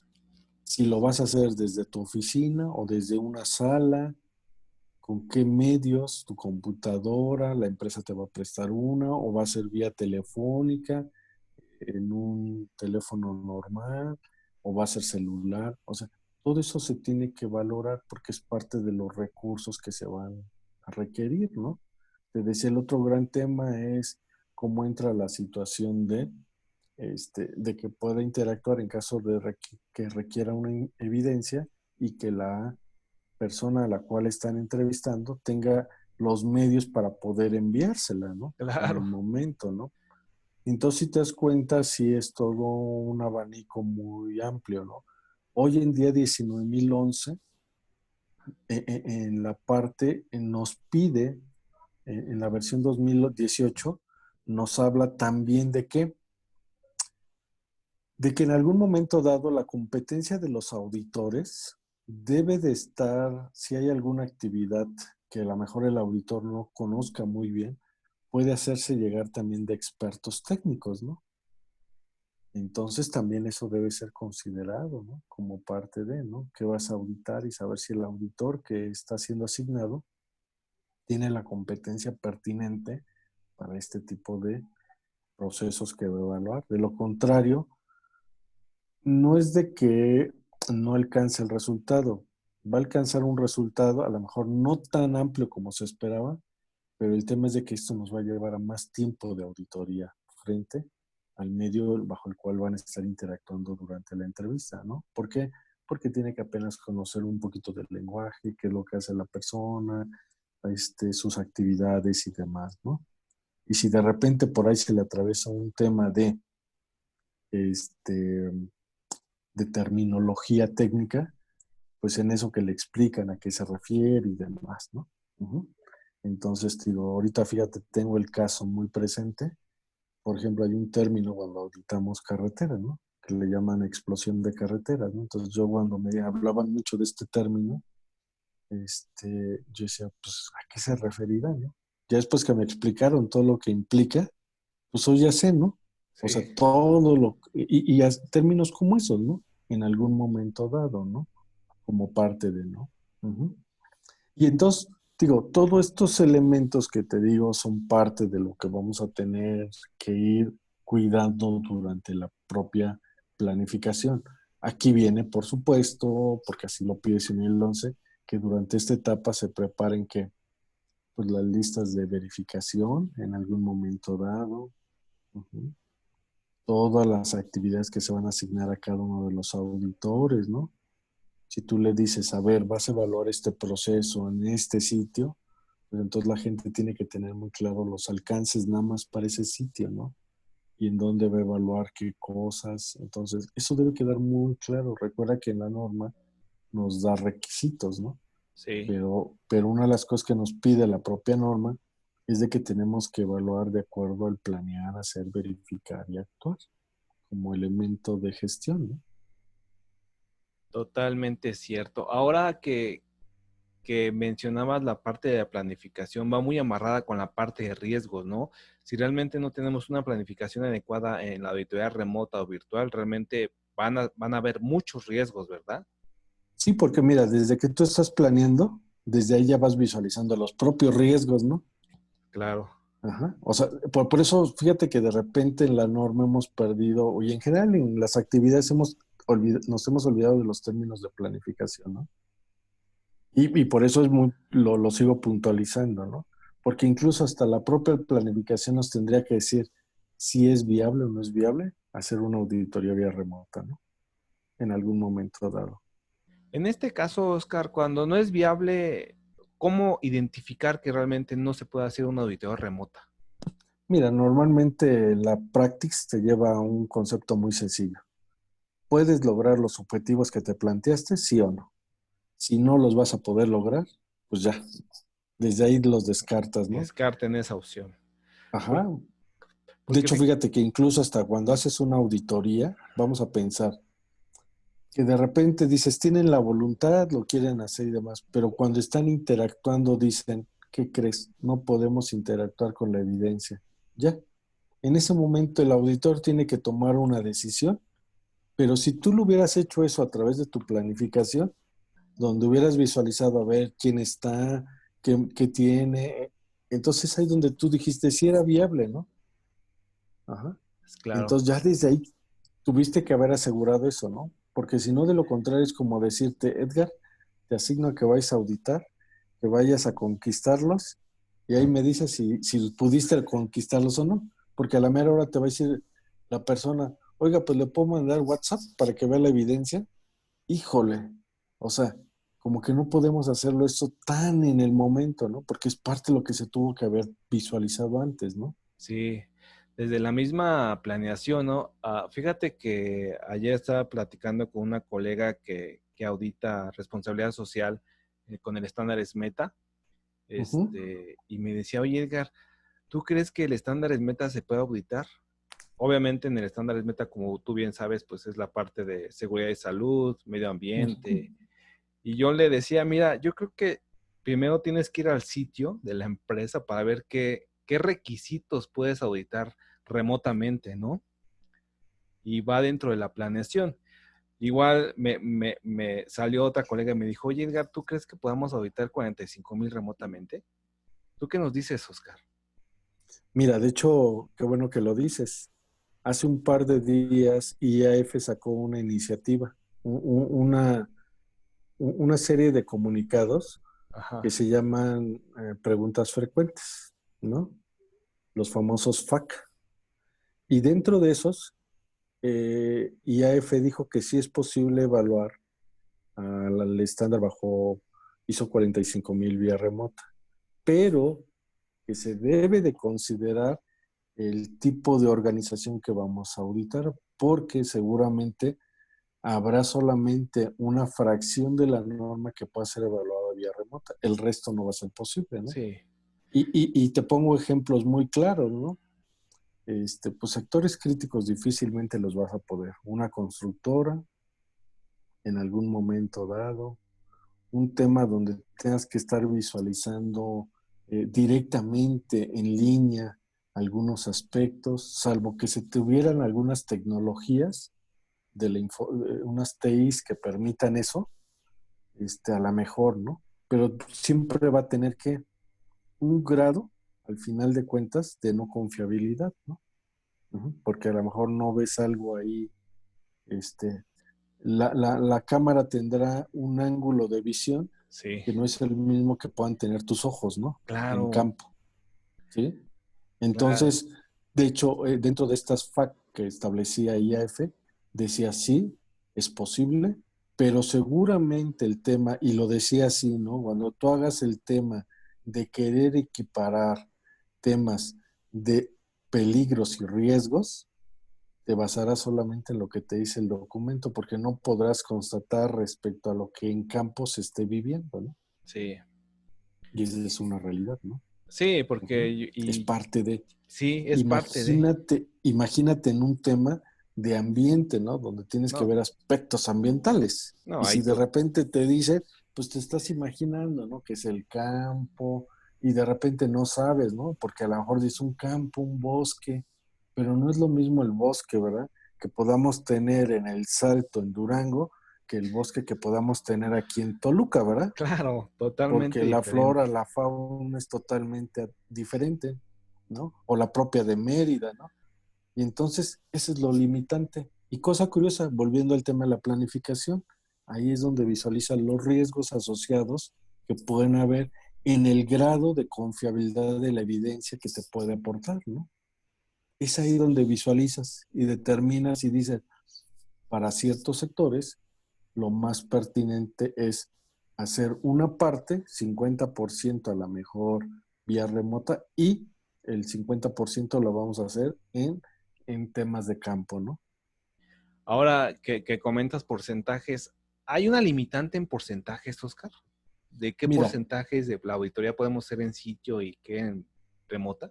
si lo vas a hacer desde tu oficina o desde una sala, con qué medios, tu computadora, la empresa te va a prestar una o va a ser vía telefónica, en un teléfono normal o va a ser celular. O sea, todo eso se tiene que valorar porque es parte de los recursos que se van a requerir, ¿no? Te decía, el otro gran tema es cómo entra la situación de que pueda interactuar en caso de que requiera una evidencia y que la persona a la cual están entrevistando tenga los medios para poder enviársela, ¿no? En el Claro. momento, ¿no? Entonces, si te das cuenta, sí es todo un abanico muy amplio, ¿no? Hoy en día, 19.011, en la parte, nos pide, en la versión 2018, nos habla también de que en algún momento dado la competencia de los auditores debe de estar, si hay alguna actividad que a lo mejor el auditor no conozca muy bien, puede hacerse llegar también de expertos técnicos, ¿no? Entonces también eso debe ser considerado, ¿no? Como parte de, ¿no? Que vas a auditar y saber si el auditor que está siendo asignado tiene la competencia pertinente para este tipo de procesos que va a evaluar. De lo contrario, no es de que no alcance el resultado. Va a alcanzar un resultado, a lo mejor no tan amplio como se esperaba, pero el tema es de que esto nos va a llevar a más tiempo de auditoría frente al medio bajo el cual van a estar interactuando durante la entrevista, ¿no? ¿Por qué? Porque tiene que apenas conocer un poquito del lenguaje, qué es lo que hace la persona, sus actividades y demás, ¿no? Y si de repente por ahí se le atraviesa un tema este, de terminología técnica, pues en eso que le explican a qué se refiere y demás, ¿no? Uh-huh. Entonces, digo, ahorita fíjate, tengo el caso muy presente. Por ejemplo, hay un término cuando auditamos carreteras, ¿no? Que le llaman explosión de carreteras, ¿no? Entonces, yo cuando me hablaban mucho de este término, yo decía, pues, ¿a qué se referirá, no? Ya después que me explicaron todo lo que implica, pues hoy ya sé, ¿no? O sea, Sí. y términos como esos, ¿no? En algún momento dado, ¿no? Como parte de, ¿no? Uh-huh. Y entonces, digo, todos estos elementos que te digo son parte de lo que vamos a tener que ir cuidando durante la propia planificación. Aquí viene, por supuesto, porque así lo pide 2011, que durante esta etapa se preparen que pues las listas de verificación en algún momento dado, uh-huh, todas las actividades que se van a asignar a cada uno de los auditores, ¿no? Si tú le dices, a ver, vas a evaluar este proceso en este sitio, pues entonces la gente tiene que tener muy claro los alcances nada más para ese sitio, ¿no? Y en dónde va a evaluar qué cosas. Entonces, eso debe quedar muy claro. Recuerda que en la norma nos da requisitos, ¿no? Sí. pero una de las cosas que nos pide la propia norma es de que tenemos que evaluar de acuerdo al planear, hacer, verificar y actuar como elemento de gestión, ¿no? Totalmente cierto. Ahora que mencionabas la parte de la planificación, va muy amarrada con la parte de riesgos, ¿no? Si realmente no tenemos una planificación adecuada en la auditoría remota o virtual, realmente van a haber muchos riesgos, ¿verdad? Sí, porque mira, desde que tú estás planeando, desde ahí ya vas visualizando los propios riesgos, ¿no? Claro. Ajá. O sea, por eso fíjate que de repente en la norma hemos perdido, y en general en las actividades nos hemos olvidado de los términos de planificación, ¿no? Y por eso lo sigo puntualizando, ¿no? Porque incluso hasta la propia planificación nos tendría que decir si es viable o no es viable hacer una auditoría vía remota, ¿no? En algún momento dado. En este caso, Oscar, cuando no es viable, ¿cómo identificar que realmente no se puede hacer una auditoría remota? Mira, normalmente la practice te lleva a un concepto muy sencillo. ¿Puedes lograr los objetivos que te planteaste, sí o no? Si no los vas a poder lograr, pues ya, desde ahí los descartas, ¿no? Descarten esa opción. Por- Ajá. De Porque, hecho, fíjate que incluso hasta cuando haces una auditoría, vamos a pensar que de repente dices, tienen la voluntad, lo quieren hacer y demás, pero cuando están interactuando dicen, ¿qué crees? No podemos interactuar con la evidencia. Ya, en ese momento el auditor tiene que tomar una decisión, pero si tú lo hubieras hecho eso a través de tu planificación, donde hubieras visualizado a ver quién está, qué tiene, entonces ahí donde tú dijiste si era viable, ¿no? Ajá. pues, claro, Entonces ya desde ahí tuviste que haber asegurado eso, ¿no? Porque si no, de lo contrario es como decirte, Edgar, te asigno a que vayas a auditar, que vayas a conquistarlos, y ahí me dices si pudiste conquistarlos o no. Porque a la mera hora te va a decir la persona, oiga, pues le puedo mandar WhatsApp para que vea la evidencia. Híjole, o sea, como que no podemos hacerlo eso tan en el momento, ¿no? Porque es parte de lo que se tuvo que haber visualizado antes, ¿no? sí. Desde la misma planeación, ¿no? Fíjate que ayer estaba platicando con una colega que audita responsabilidad social con el estándar Meta, Ujú. y me decía, oye, Edgar, ¿tú crees que el estándar Meta se puede auditar? Obviamente en el estándar Meta, como tú bien sabes, pues es la parte de seguridad y salud, medio Ujú. ambiente. Y yo le decía, mira, yo creo que primero tienes que ir al sitio de la empresa para ver qué requisitos puedes auditar remotamente, ¿no? Y va dentro de la planeación. Igual me salió otra colega y me dijo, oye, Edgar, ¿tú crees que podamos auditar 45,000 remotamente? ¿Tú qué nos dices, Oscar? Mira, de hecho, qué bueno que lo dices. Hace un par de días IAF sacó una iniciativa, una serie de comunicados que Ajá, se llaman preguntas frecuentes, ¿no? Los famosos FAQ. Y dentro de esos, IAF dijo que sí es posible evaluar al estándar bajo ISO 45000 vía remota, pero que se debe de considerar el tipo de organización que vamos a auditar, porque seguramente habrá solamente una fracción de la norma que pueda ser evaluada vía remota. El resto no va a ser posible, ¿no? sí, Y te pongo ejemplos muy claros, ¿no? Pues sectores críticos difícilmente los vas a poder. Una constructora en algún momento dado, un tema donde tengas que estar visualizando directamente en línea algunos aspectos, salvo que se tuvieran algunas tecnologías unas TIs que permitan eso, a lo mejor, ¿no? Pero siempre va a tener que un grado, al final de cuentas, de no confiabilidad, ¿no? Porque a lo mejor no ves algo ahí, este, la cámara tendrá un ángulo de visión sí, que no es el mismo que puedan tener tus ojos, ¿no? En claro, campo, ¿sí? claro. Entonces, de hecho, dentro de estas FAQ que establecía IAF, decía sí, es posible, pero seguramente el tema, y lo decía así, ¿no? Cuando tú hagas el tema de querer equiparar temas de peligros y riesgos, te basarás solamente en lo que te dice el documento, porque no podrás constatar respecto a lo que en campo se esté viviendo, ¿no? Sí. Y esa es una realidad, ¿no? Sí, Ujú. porque Es parte de. sí, es parte de. Imagínate en un tema de ambiente, ¿no? Donde tienes que No, ver aspectos ambientales. no, Y hay si de repente te dice, pues te estás imaginando, ¿no? Que es el campo y de repente no sabes, ¿no? Porque a lo mejor dice un campo, un bosque, pero no es lo mismo el bosque, ¿verdad? Que podamos tener en el Salto, en Durango, que el bosque que podamos tener aquí en Toluca, ¿verdad? claro, totalmente Porque la flora, diferente. la fauna es totalmente diferente, ¿no? O la propia de Mérida, ¿no? Y entonces, ese es lo limitante. Y cosa curiosa, volviendo al tema de la planificación, ahí es donde visualizan los riesgos asociados que pueden haber en el grado de confiabilidad de la evidencia que te puede aportar, ¿no? Es ahí donde visualizas y determinas y dices, para ciertos sectores, lo más pertinente es hacer una parte, 50% a la mejor vía remota y el 50% lo vamos a hacer en temas de campo, ¿no? Ahora que comentas porcentajes, ¿hay una limitante en porcentajes, Oscar? ¿De qué Mira, porcentajes de la auditoría podemos hacer en sitio y qué en remota?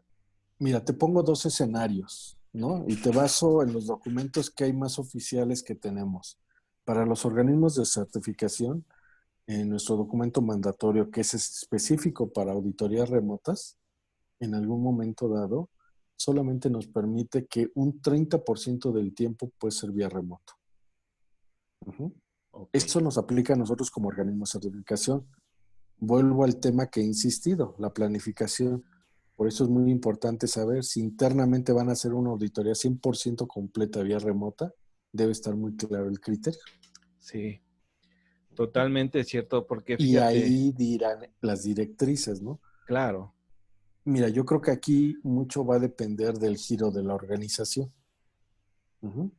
mira, te pongo dos escenarios, ¿no? Y te baso en los documentos que hay más oficiales que tenemos. Para los organismos de certificación, en nuestro documento mandatorio, que es específico para auditorías remotas, en algún momento dado, solamente nos permite que un 30% del tiempo puede ser vía remoto. Uh-huh. Ok. Eso nos aplica a nosotros como organismo de certificación. Vuelvo al tema que he insistido, la planificación. Por eso es muy importante saber si internamente van a hacer una auditoría 100% completa vía remota, debe estar muy claro el criterio. Sí, totalmente cierto, porque Y fíjate, ahí dirán las directrices, ¿no? claro, Mira, yo creo que aquí mucho va a depender del giro de la organización. Uh-huh.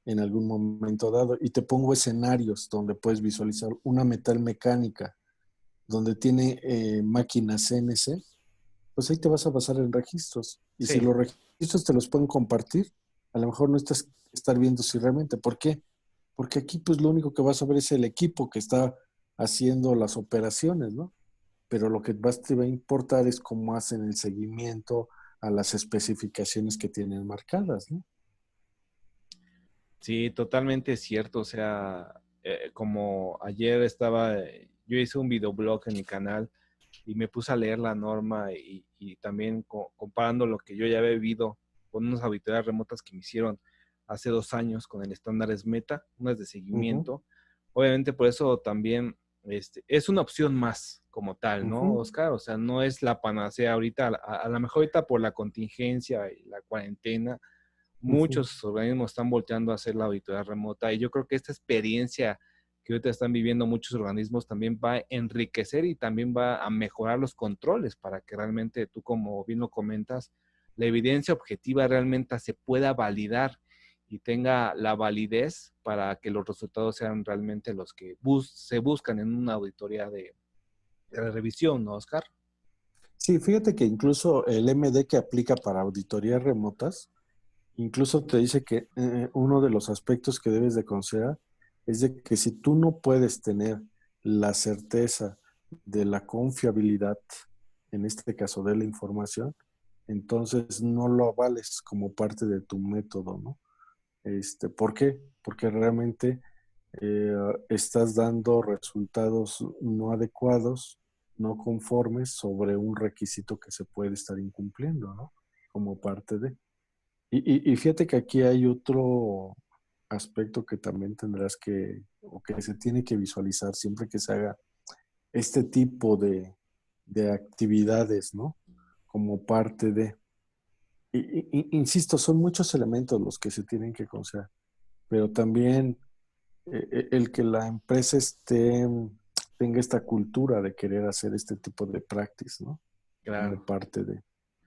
En algún momento dado. Y te pongo escenarios donde puedes visualizar una metal mecánica, donde tiene máquinas CNC, pues ahí te vas a basar en registros. Y si sí, los registros te los pueden compartir, a lo mejor no estás estar viendo si realmente. ¿Por qué? Porque aquí pues lo único que vas a ver es el equipo que está haciendo las operaciones, ¿no? Pero lo que más te va a importar es cómo hacen el seguimiento a las especificaciones que tienen marcadas, ¿no? sí, totalmente cierto. O sea, como ayer estaba, yo hice un videoblog en mi canal y me puse a leer la norma y también comparando lo que yo ya había vivido con unas auditorías remotas que me hicieron hace 2 años con el estándar Meta, unas de Uh-huh, seguimiento. Obviamente por eso también es una opción más como tal, ¿no, uh-huh, Oscar? O sea, no es la panacea ahorita, a lo mejor ahorita por la contingencia y la cuarentena, uh-huh. muchos organismos están volteando a hacer la auditoría remota y yo creo que esta experiencia que ahorita están viviendo muchos organismos también va a enriquecer y también va a mejorar los controles para que realmente tú, como bien lo comentas, la evidencia objetiva realmente se pueda validar y tenga la validez para que los resultados sean realmente los que se buscan en una auditoría de revisión, ¿no, Oscar? Sí, fíjate que incluso el MD que aplica para auditorías remotas, incluso te dice que uno de los aspectos que debes de considerar es de que si tú no puedes tener la certeza de la confiabilidad, en este caso de la información, entonces no lo avales como parte de tu método, ¿no? ¿Por qué? Porque realmente estás dando resultados no adecuados, no conformes sobre un requisito que se puede estar incumpliendo, ¿no? Como parte de. Y fíjate que aquí hay otro aspecto que también tendrás que, o que se tiene que visualizar siempre que se haga este tipo de actividades, ¿no? Como parte de. Insisto, son muchos elementos los que se tienen que considerar, pero también el que la empresa tenga esta cultura de querer hacer este tipo de practice, ¿no? Como Claro. parte de,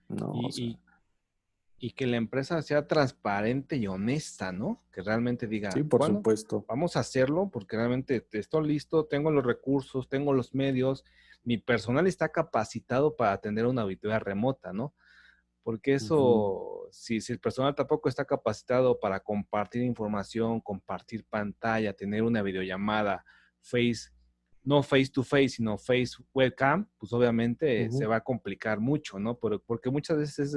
¿no? O Y, sea, y que la empresa sea transparente y honesta, ¿no? Que realmente sí, diga, por bueno, supuesto. vamos a hacerlo porque realmente estoy listo, tengo los recursos, tengo los medios, mi personal está capacitado para atender una auditoría remota, ¿no? Porque Ujú, eso, si el personal tampoco está capacitado para compartir información, compartir pantalla, tener una videollamada, Face, no face to face, sino face webcam, pues obviamente se Ujú. va a complicar mucho, ¿no? Porque muchas veces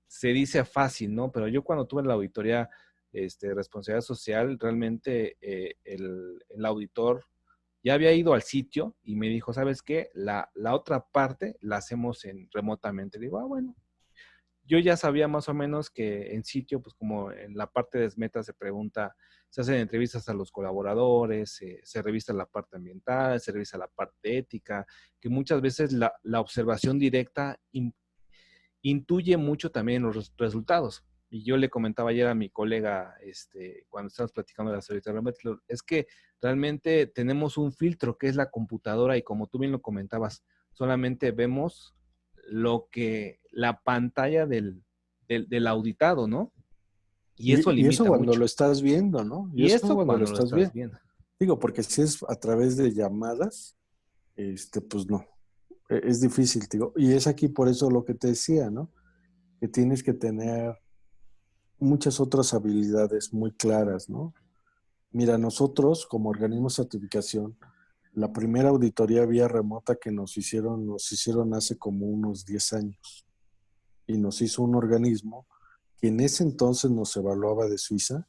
se dice fácil, ¿no? Pero yo cuando tuve la auditoría responsabilidad social, realmente el auditor ya había ido al sitio y me dijo, ¿sabes qué? La otra parte la hacemos remotamente. Digo, bueno, yo ya sabía más o menos que en sitio, pues como en la parte de SMETA se pregunta, se hacen entrevistas a los colaboradores, se revisa la parte ambiental, se revisa la parte ética, que muchas veces la observación directa intuye mucho también los resultados. Y yo le comentaba ayer a mi colega, cuando estábamos platicando de la seguridad, es que realmente tenemos un filtro que es la computadora y como tú bien lo comentabas, solamente vemos la pantalla del auditado, ¿no? Y eso Y eso limita cuando mucho. lo estás viendo, ¿no? Y Y eso eso cuando lo cuando lo estás estás viendo. viendo. Digo, porque si es a través de llamadas, pues no. Es difícil, digo. Y es aquí por eso lo que te decía, ¿no? Que tienes que tener muchas otras habilidades muy claras, ¿no? Mira, nosotros como organismo de certificación, la primera auditoría vía remota que nos hicieron hace como unos 10 años. Y nos hizo un organismo que en ese entonces nos evaluaba de Suiza,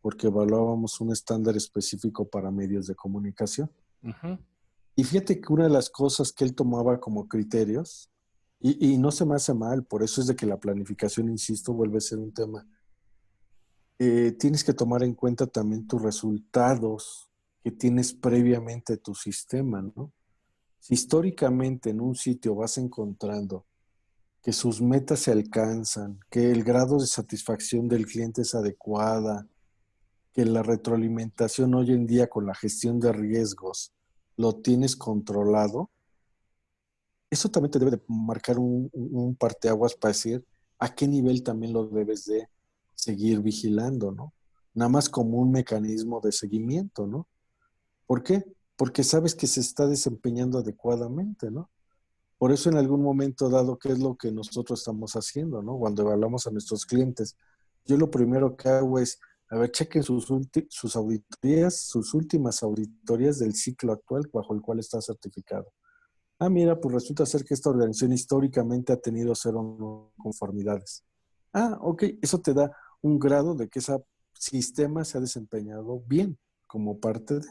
porque evaluábamos un estándar específico para medios de comunicación. Ujú. Y fíjate que una de las cosas que él tomaba como criterios, y no se me hace mal, por eso es de que la planificación, insisto, vuelve a ser un tema. Tienes que tomar en cuenta también tus resultados que tienes previamente a tu sistema, ¿no? Si históricamente en un sitio vas encontrando que sus metas se alcanzan, que el grado de satisfacción del cliente es adecuada, que la retroalimentación hoy en día con la gestión de riesgos lo tienes controlado, eso también te debe de marcar un parteaguas para decir a qué nivel también lo debes de seguir vigilando, ¿no? Nada más como un mecanismo de seguimiento, ¿no? ¿Por qué? Porque sabes que se está desempeñando adecuadamente, ¿no? Por eso en algún momento dado, ¿qué es lo que nosotros estamos haciendo, ¿no? Cuando evaluamos a nuestros clientes, yo lo primero que hago es, a ver, chequen sus auditorías, sus últimas auditorías del ciclo actual bajo el cual está certificado. Ah, mira, pues resulta ser que esta organización históricamente ha tenido cero no conformidades. Ah, ok, eso te da un grado de que ese sistema se ha desempeñado bien como parte de...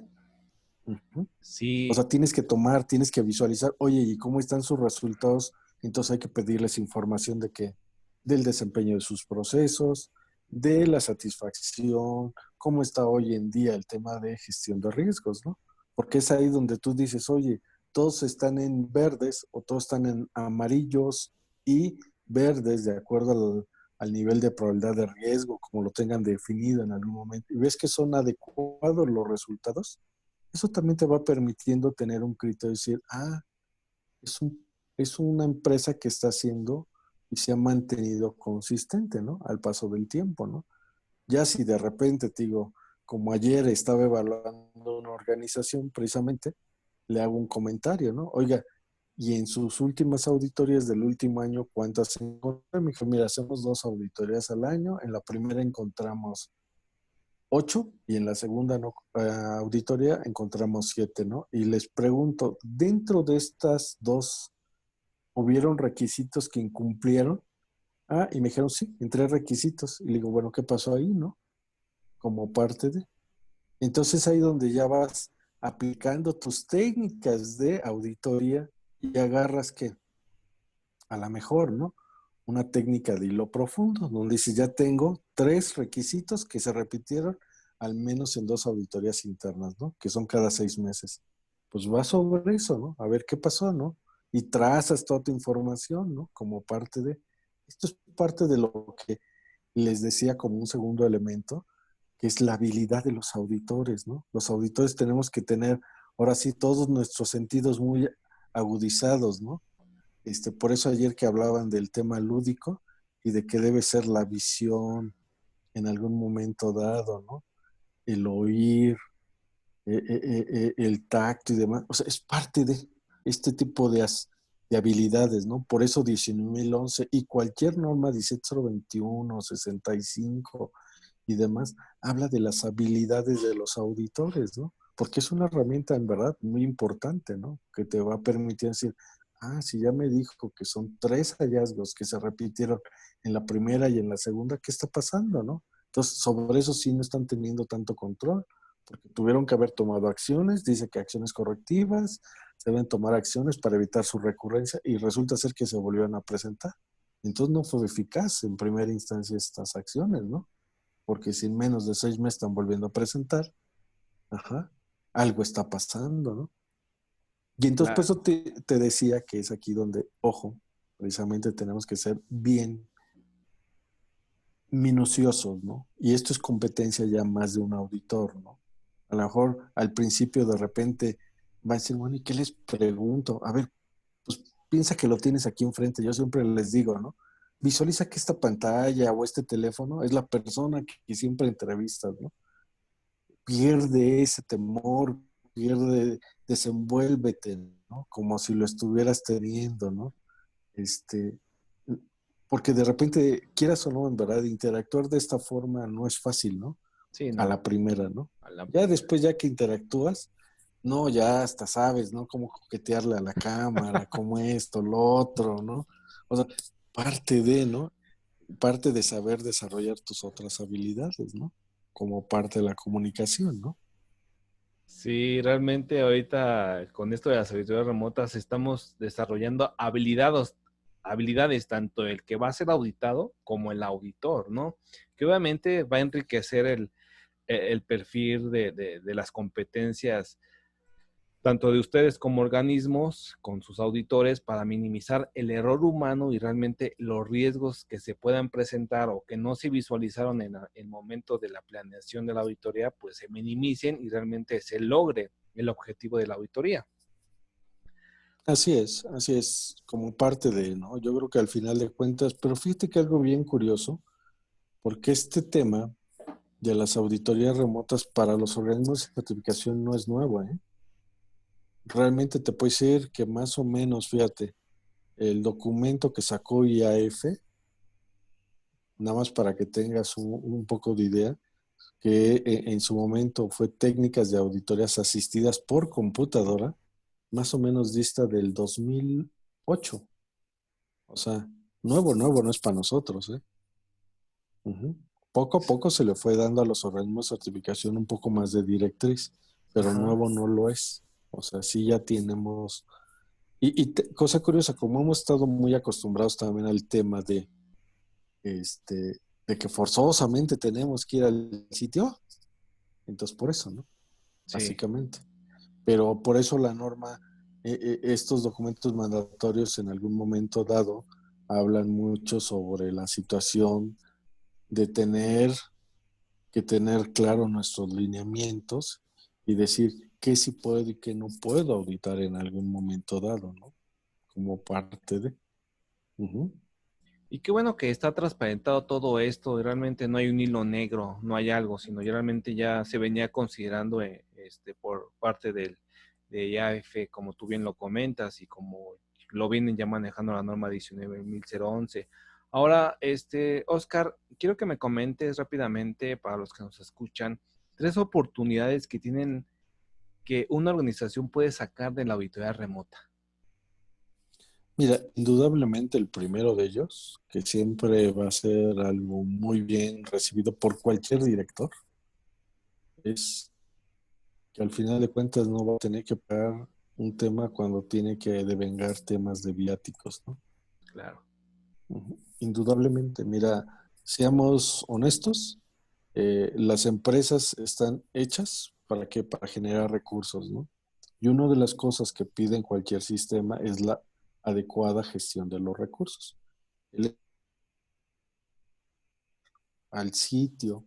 Ujú. O Sí, sea, tienes que tomar, tienes que visualizar, oye, ¿y cómo están sus resultados? Entonces hay que pedirles información de qué, del desempeño de sus procesos, de la satisfacción, cómo está hoy en día el tema de gestión de riesgos, ¿no? Porque es ahí donde tú dices, oye, todos están en verdes o todos están en amarillos y verdes de acuerdo al nivel de probabilidad de riesgo, como lo tengan definido en algún momento, y ves que son adecuados los resultados, eso también te va permitiendo tener un criterio y decir, es, un, es una empresa que está haciendo y se ha mantenido consistente, ¿no? Al paso del tiempo, ¿no? Ya si de repente, te digo, como ayer estaba evaluando una organización, precisamente, le hago un comentario, ¿no? Oiga, y en sus últimas auditorías del último año, ¿cuántas encontré? Me dijo, mira, hacemos 2 auditorías al año. En la primera encontramos 8 y en la segunda no, auditoría encontramos 7, ¿no? Y les pregunto, dentro de estas dos, ¿hubieron requisitos que incumplieron? Ah, y me dijeron, sí, en 3 requisitos. Y le digo, bueno, ¿qué pasó ahí, no? Como parte de... Entonces ahí donde ya vas aplicando tus técnicas de auditoría y agarras que a la mejor, ¿no? Una técnica de hilo profundo, donde dices, ya tengo 3 requisitos que se repitieron al menos en 2 auditorías internas, ¿no? Que son cada 6 meses. Pues va sobre eso, ¿no? A ver qué pasó, ¿no? Y trazas toda tu información, ¿no? Como parte de... Esto es parte de lo que les decía como un segundo elemento, que es la habilidad de los auditores, ¿no? Los auditores tenemos que tener, ahora sí, todos nuestros sentidos muy agudizados, ¿no? Por eso ayer que hablaban del tema lúdico y de que debe ser la visión en algún momento dado, ¿no? El oír, el tacto y demás. O sea, es parte de este tipo de habilidades, ¿no? Por eso 19.011 y cualquier norma 17021, 65 y demás, habla de las habilidades de los auditores, ¿no? porque es una herramienta en verdad muy importante, ¿no? Que te va a permitir decir, si ya me dijo que son 3 hallazgos que se repitieron en la primera y en la segunda, ¿qué está pasando, no? Entonces, sobre eso sí no están teniendo tanto control, porque tuvieron que haber tomado acciones, dice que acciones correctivas, se deben tomar acciones para evitar su recurrencia y resulta ser que se volvieron a presentar. Entonces no fue eficaz en primera instancia estas acciones, ¿no? Porque si en menos de 6 meses están volviendo a presentar, ajá, algo está pasando, ¿no? Y entonces por Claro. eso te decía que es aquí donde, ojo, precisamente tenemos que ser bien minuciosos, ¿no? Y esto es competencia ya más de un auditor, ¿no? A lo mejor al principio de repente va a decir, bueno, ¿y qué les pregunto? A ver, pues piensa que lo tienes aquí enfrente. Yo siempre les digo, ¿no? Visualiza que esta pantalla o este teléfono es la persona que siempre entrevistas, ¿no? Pierde ese temor, pierde, desenvuélvete, ¿no? Como si lo estuvieras teniendo, ¿no? Este, porque de repente, quieras o no, en verdad, interactuar de esta forma no es fácil, ¿no? Sí, A no, la primera, ¿no? a la Ya primera. después, ya que interactúas, no, ya hasta sabes, ¿no? Cómo coquetearle a la cámara, cómo esto, lo otro, ¿no? O sea, parte de, ¿no? Parte de saber desarrollar tus otras habilidades, ¿no? Como parte de la comunicación, ¿no? Sí, realmente ahorita con esto de las auditorías remotas estamos desarrollando habilidades tanto el que va a ser auditado como el auditor, ¿no? Que obviamente va a enriquecer el perfil de las competencias tanto de ustedes como organismos con sus auditores para minimizar el error humano y realmente los riesgos que se puedan presentar o que no se visualizaron en el momento de la planeación de la auditoría, pues se minimicen y realmente se logre el objetivo de la auditoría. Así es, como parte de, ¿no? Yo creo que al final de cuentas, pero fíjate que algo bien curioso, porque este tema de las auditorías remotas para los organismos de certificación no es nuevo, ¿eh? Realmente te puedo decir que más o menos, fíjate, el documento que sacó IAF, nada más para que tengas un poco de idea, que en su momento fue técnicas de auditorías asistidas por computadora, más o menos dista del 2008. O sea, nuevo no es para nosotros, ¿eh? Ujú. Poco a poco se le fue dando a los organismos de certificación un poco más de directriz, pero Ajá. nuevo no lo es. O sea, sí ya tenemos. Cosa curiosa, como hemos estado muy acostumbrados también al tema este, de que forzosamente tenemos que ir al sitio, entonces por eso, ¿no? Sí, Básicamente. Pero por eso la norma, estos documentos mandatorios en algún momento dado hablan mucho sobre la situación de tener que tener claro nuestros lineamientos y decir qué sí puedo y qué no puedo auditar en algún momento dado, ¿no? Como parte de. Ujú. y qué bueno que está transparentado todo esto y realmente no hay un hilo negro, no hay algo, sino ya realmente ya se venía considerando por parte de IAF, como tú bien lo comentas y como lo vienen ya manejando la norma 19.011. Ahora, Oscar, quiero que me comentes rápidamente para los que nos escuchan, 3 oportunidades que tienen que una organización puede sacar de la auditoría remota. Mira, indudablemente el primero de ellos, que siempre va a ser algo muy bien recibido por cualquier director, es que al final de cuentas no va a tener que pagar un tema cuando tiene que devengar temas de viáticos, ¿no? Claro. Ujú. Indudablemente, mira, seamos honestos, las empresas están hechas para qué, para generar recursos, ¿no? Y una de las cosas que piden cualquier sistema es la adecuada gestión de los recursos. El, al sitio,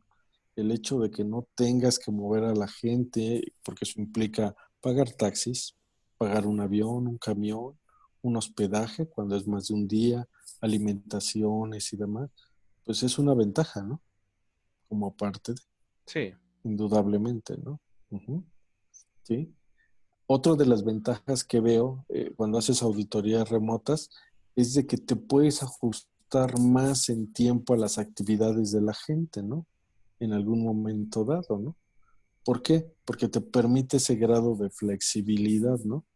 el hecho de que no tengas que mover a la gente, porque eso implica pagar taxis, pagar un avión, un camión, un hospedaje cuando es más de un día, alimentaciones y demás, pues es una ventaja, ¿no? Como parte de, Sí, indudablemente, ¿no? Ujú. Sí. Otra de las ventajas que veo cuando haces auditorías remotas es de que te puedes ajustar más en tiempo a las actividades de la gente, ¿no? En algún momento dado, ¿no? ¿Por qué? Porque te permite ese grado de flexibilidad, ¿no?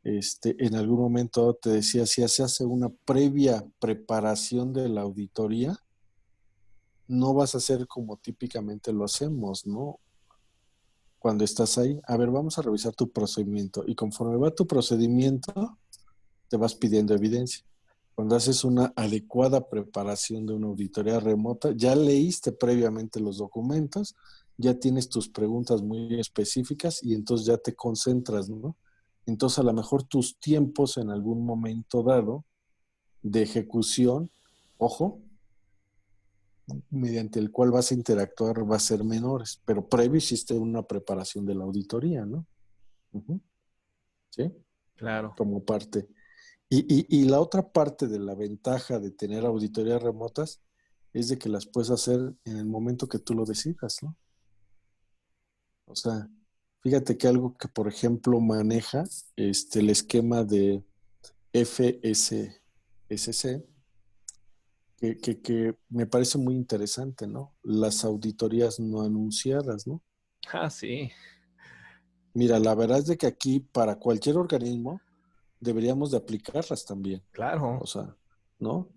En algún momento te decía, si se hace una previa preparación de la auditoría, no vas a hacer como típicamente lo hacemos, ¿no? Cuando estás ahí, a ver, vamos a revisar tu procedimiento y conforme va tu procedimiento, te vas pidiendo evidencia. Cuando haces una adecuada preparación de una auditoría remota, ya leíste previamente los documentos, ya tienes tus preguntas muy específicas y entonces ya te concentras, ¿no? Entonces a lo mejor tus tiempos en algún momento dado de ejecución, ojo, mediante el cual vas a interactuar va a ser menores, pero previo hiciste una preparación de la auditoría, ¿no? Uh-huh. ¿Sí? Claro. Como parte. Y la otra parte de la ventaja de tener auditorías remotas es de que las puedes hacer en el momento que tú lo decidas, ¿no? O sea, fíjate que algo que, por ejemplo, maneja el esquema de FSC, que me parece muy interesante, ¿no? Las auditorías no anunciadas, ¿no? Ah, sí, Mira, la verdad es de que aquí para cualquier organismo deberíamos de aplicarlas también. claro. O sea, ¿no?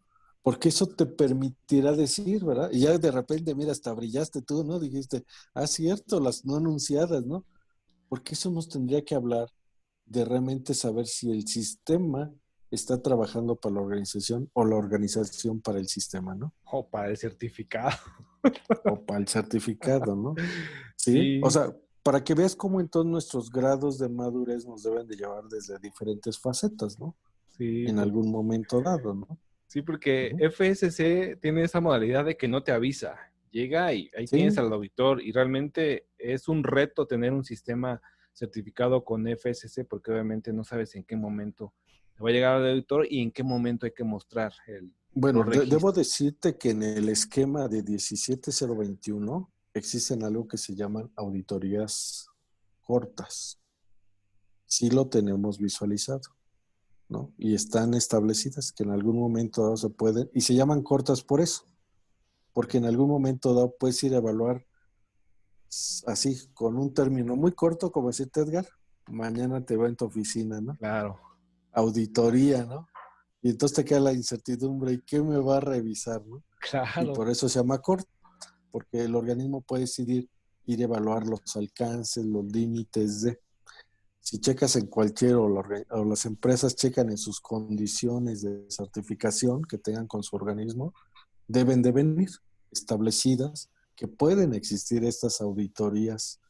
Porque eso te permitirá decir, ¿verdad? Y ya de repente, mira, hasta brillaste tú, ¿no? Dijiste, ah, cierto, las no anunciadas, ¿no? Porque eso nos tendría que hablar de realmente saber si el sistema está trabajando para la organización o la organización para el sistema, ¿no? O para el certificado. O para el certificado, ¿no? Sí, o Sí, sea, para que veas cómo en todos nuestros grados de madurez nos deben de llevar desde diferentes facetas, ¿no? sí, En algún momento dado, ¿no? sí, porque Ujú. FSC tiene esa modalidad de que no te avisa. Llega y ahí tienes Sí, al auditor y realmente es un reto tener un sistema certificado con FSC porque obviamente no sabes en qué momento te va a llegar el auditor y en qué momento hay que mostrar bueno, los debo registros. decirte que en el esquema de 17021 existen algo que se llaman auditorías cortas. Sí lo tenemos visualizado, ¿no? Y están establecidas que en algún momento dado se pueden, y se llaman cortas por eso, porque en algún momento dado puedes ir a evaluar así, con un término muy corto, como decirte Edgar, mañana te va en tu oficina, ¿no? Claro, Auditoría, ¿no? Y entonces te queda la incertidumbre, ¿y qué me va a revisar, no? Y claro, por eso se llama corto, porque el organismo puede decidir ir a evaluar los alcances, los límites de... Si checas en cualquier, o las empresas checan en sus condiciones de certificación que tengan con su organismo, deben de venir establecidas que pueden existir estas auditorías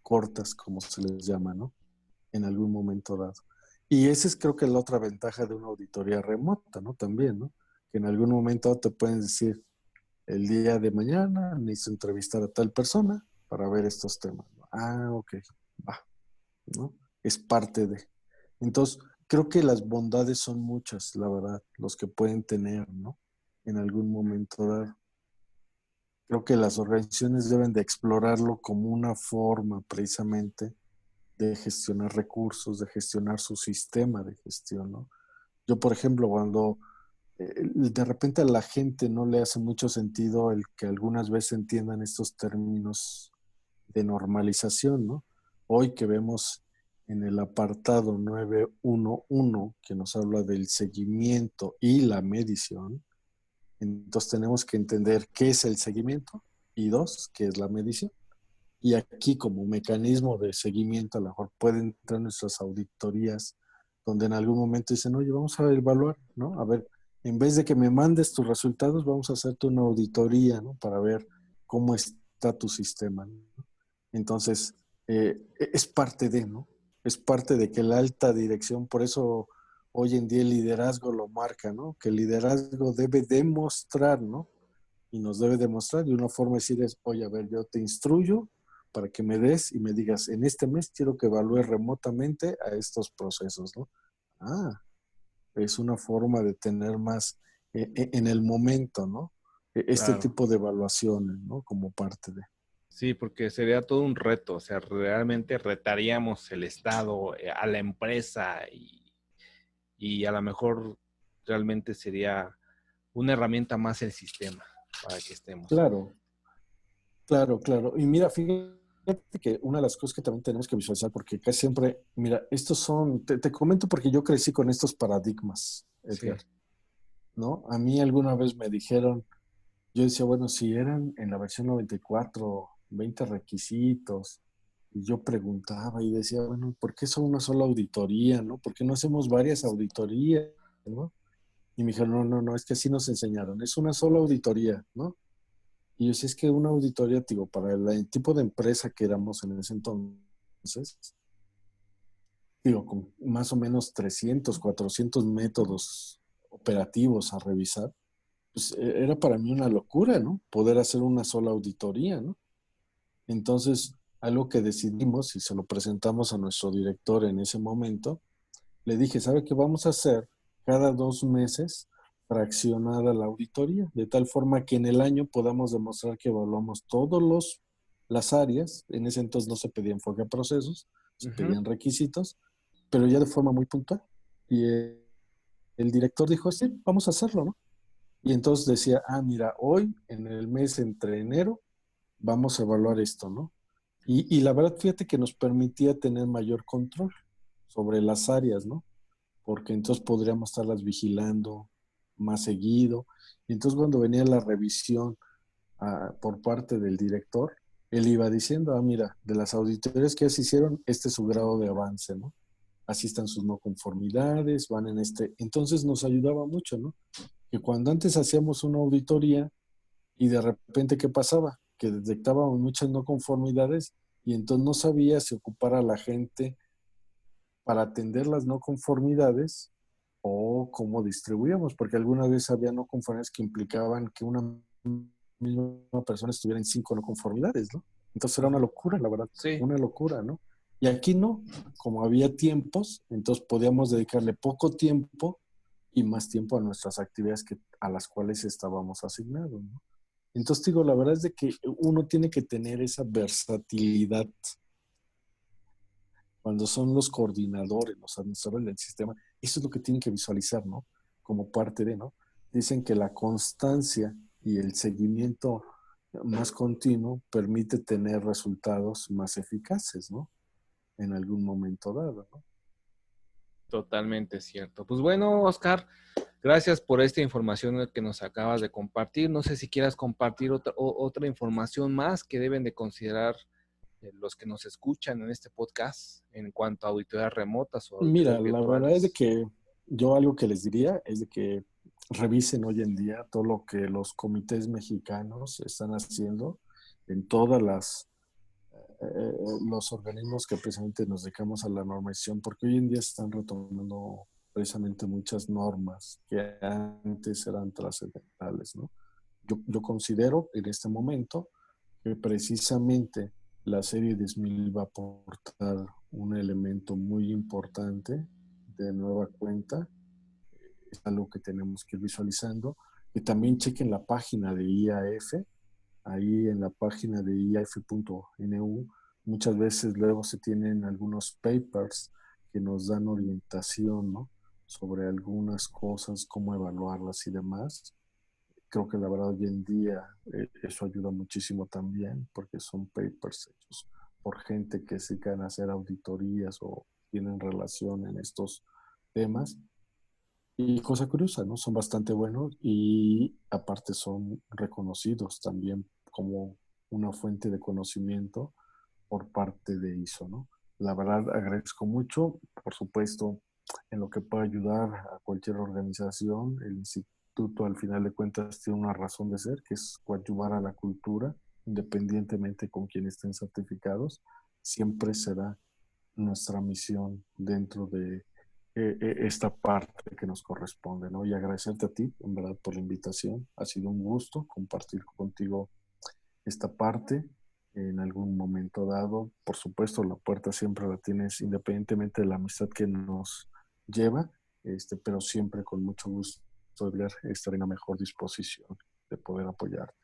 cortas, como se les llama, ¿no? En algún momento dado. Y esa es creo que la otra ventaja de una auditoría remota, ¿no? También, ¿no? Que en algún momento te pueden decir, el día de mañana necesito entrevistar a tal persona para ver estos temas. Ah, ok, va, ¿no? Es parte de. Entonces, creo que las bondades son muchas, la verdad, los que pueden tener, ¿no? En algún momento dado. Creo que las organizaciones deben de explorarlo como una forma precisamente de gestionar recursos, de gestionar su sistema de gestión, ¿no? Yo, por ejemplo, cuando de repente a la gente no le hace mucho sentido el que algunas veces entiendan estos términos de normalización, ¿no? Hoy que vemos en el apartado 911 que nos habla del seguimiento y la medición, entonces tenemos que entender qué es el seguimiento y dos, qué es la medición. Y aquí como mecanismo de seguimiento a lo mejor pueden entrar nuestras auditorías donde en algún momento dicen, oye, vamos a evaluar, ¿no? A ver, en vez de que me mandes tus resultados, vamos a hacerte una auditoría, ¿no? Para ver cómo está tu sistema, ¿no? Entonces, es parte de, ¿no? Es parte de que la alta dirección, por eso hoy en día el liderazgo lo marca, ¿no? Que el liderazgo debe demostrar, ¿no? Y nos debe demostrar. Y una forma de decir es, oye, a ver, yo te instruyo para que me des y me digas, en este mes quiero que evalúes remotamente a estos procesos, ¿no? Ah, es una forma de tener más en el momento, ¿no? Este claro. tipo de evaluaciones, ¿no? Como parte de. Sí, porque sería todo un reto, o sea, realmente retaríamos el Estado, a la empresa y a lo mejor realmente sería una herramienta más el sistema para que estemos. Claro, claro, claro. Y mira, fíjate. fíjate que una de las cosas que también tenemos que visualizar, porque casi siempre, mira, estos son, te comento porque yo crecí con estos paradigmas, Edgar, Sí, ¿no? A mí alguna vez me dijeron, yo decía, bueno, si eran en la versión 94 20 requisitos, y yo preguntaba y decía, bueno, ¿por qué son una sola auditoría, no? ¿Por qué no hacemos varias auditorías, no? Y me dijeron, no, no, no, es que así nos enseñaron, es una sola auditoría, ¿no? Y yo decía, es que una auditoría, digo, para el tipo de empresa que éramos en ese entonces, digo, con más o menos 300 400 métodos operativos a revisar, pues era para mí una locura, ¿no? Poder hacer una sola auditoría, ¿no? Entonces, algo que decidimos y se lo presentamos a nuestro director en ese momento, le dije, ¿sabe qué vamos a hacer? Cada 2 meses fraccionada la auditoría, de tal forma que en el año podamos demostrar que evaluamos todas las áreas. En ese entonces no se pedía enfoque a procesos, se ujú, pedían requisitos, pero ya de forma muy puntual. Y el director dijo, sí, vamos a hacerlo, ¿no? Y entonces decía, ah, mira, hoy en el mes entre enero vamos a evaluar esto, ¿no? Y la verdad, fíjate que nos permitía tener mayor control sobre las áreas, ¿no? Porque entonces podríamos estarlas vigilando más seguido. Y entonces cuando venía la revisión por parte del director, él iba diciendo, ah, mira, de las auditorías que ya se hicieron, este es su grado de avance, ¿no? Así están sus no conformidades, van en este. Entonces nos ayudaba mucho, ¿no? Que cuando antes hacíamos una auditoría y de repente, ¿qué pasaba? Que detectábamos muchas no conformidades y entonces no sabía si ocupar a la gente para atender las no conformidades o cómo distribuíamos, porque alguna vez había no conformidades que implicaban que una misma persona estuviera en 5 no conformidades, ¿no? Entonces era una ajá, locura, la verdad, sí. una locura, ¿no? Y aquí no, como había tiempos, entonces podíamos dedicarle poco tiempo y más tiempo a nuestras actividades a las cuales estábamos asignados, ¿no? Entonces digo, la verdad es de que uno tiene que tener esa versatilidad cuando son los coordinadores, los administradores del sistema, eso es lo que tienen que visualizar, ¿no? Como parte de, ¿no? Dicen que la constancia y el seguimiento más continuo permite tener resultados más eficaces, ¿no? En algún momento dado, ¿no? Totalmente cierto. Pues bueno, Oscar, gracias por esta información que nos acabas de compartir. No sé si quieras compartir otra información más que deben de considerar los que nos escuchan en este podcast en cuanto a auditorías remotas o Mira, auditorías la verdad es de virtuales. que yo algo que les diría es de que revisen hoy en día todo lo que los comités mexicanos están haciendo en todas los organismos que precisamente nos dedicamos a la normación, porque hoy en día se están retomando precisamente muchas normas que antes eran trascendentales, ¿no? Yo considero en este momento que precisamente la serie 10.000 va a aportar un elemento muy importante de nueva cuenta, es algo que tenemos que ir visualizando, y también chequen la página de IAF, ahí en la página de iaf.nu, muchas veces luego se tienen algunos papers que nos dan orientación, ¿no? Sobre algunas cosas, cómo evaluarlas y demás. Creo que la verdad hoy en día eso ayuda muchísimo también porque son papers hechos por gente que se dedican a hacer auditorías o tienen relación en estos temas. Y cosa curiosa, ¿no? Son bastante buenos y aparte son reconocidos también como una fuente de conocimiento por parte de ISO, ¿no? La verdad agradezco mucho, por supuesto, en lo que pueda ayudar a cualquier organización. El instituto al final de cuentas tiene una razón de ser, que es coadyuvar a la cultura, independientemente con quien estén certificados. Siempre será nuestra misión dentro de esta parte que nos corresponde, ¿no? Y agradecerte a ti, en verdad, por la invitación. Ha sido un gusto compartir contigo esta parte en algún momento dado. Por supuesto, la puerta siempre la tienes, independientemente de la amistad que nos lleva, pero siempre con mucho gusto, Edgar, estar en la mejor disposición de poder apoyarte.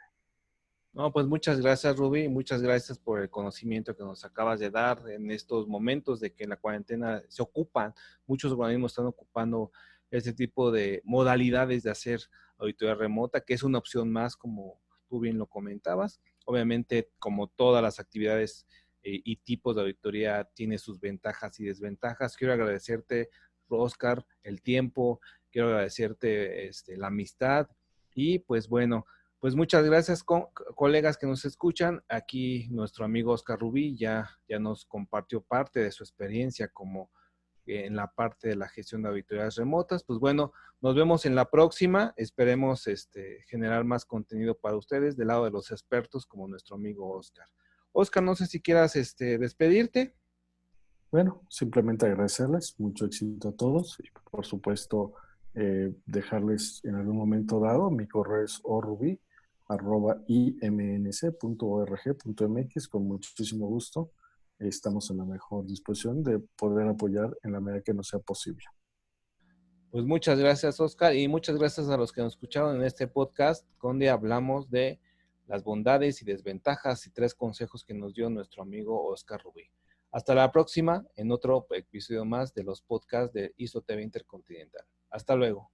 No, pues muchas gracias, Ruby, y muchas gracias por el conocimiento que nos acabas de dar en estos momentos de que en la cuarentena se ocupan, muchos organismos están ocupando este tipo de modalidades de hacer auditoría remota, que es una opción más, como tú bien lo comentabas. Obviamente, como todas las actividades y tipos de auditoría tiene sus ventajas y desventajas. Quiero agradecerte, Oscar, el tiempo, quiero agradecerte la amistad y pues bueno, pues muchas gracias colegas que nos escuchan. Aquí nuestro amigo Oscar Rubí ya nos compartió parte de su experiencia como en la parte de la gestión de auditorías remotas. Pues bueno, nos vemos en la próxima. Esperemos generar más contenido para ustedes del lado de los expertos como nuestro amigo Oscar. Oscar, no sé si quieras despedirte. Bueno, simplemente agradecerles, mucho éxito a todos y por supuesto dejarles en algún momento dado, mi correo es orrubi@imnc.org.mx, con muchísimo gusto. Estamos en la mejor disposición de poder apoyar en la medida que nos sea posible. Pues muchas gracias, Oscar, y muchas gracias a los que nos escucharon en este podcast, donde hablamos de las bondades y desventajas y 3 consejos que nos dio nuestro amigo Oscar Rubí. Hasta la próxima en otro episodio más de los podcasts de ISO TV Intercontinental. Hasta luego.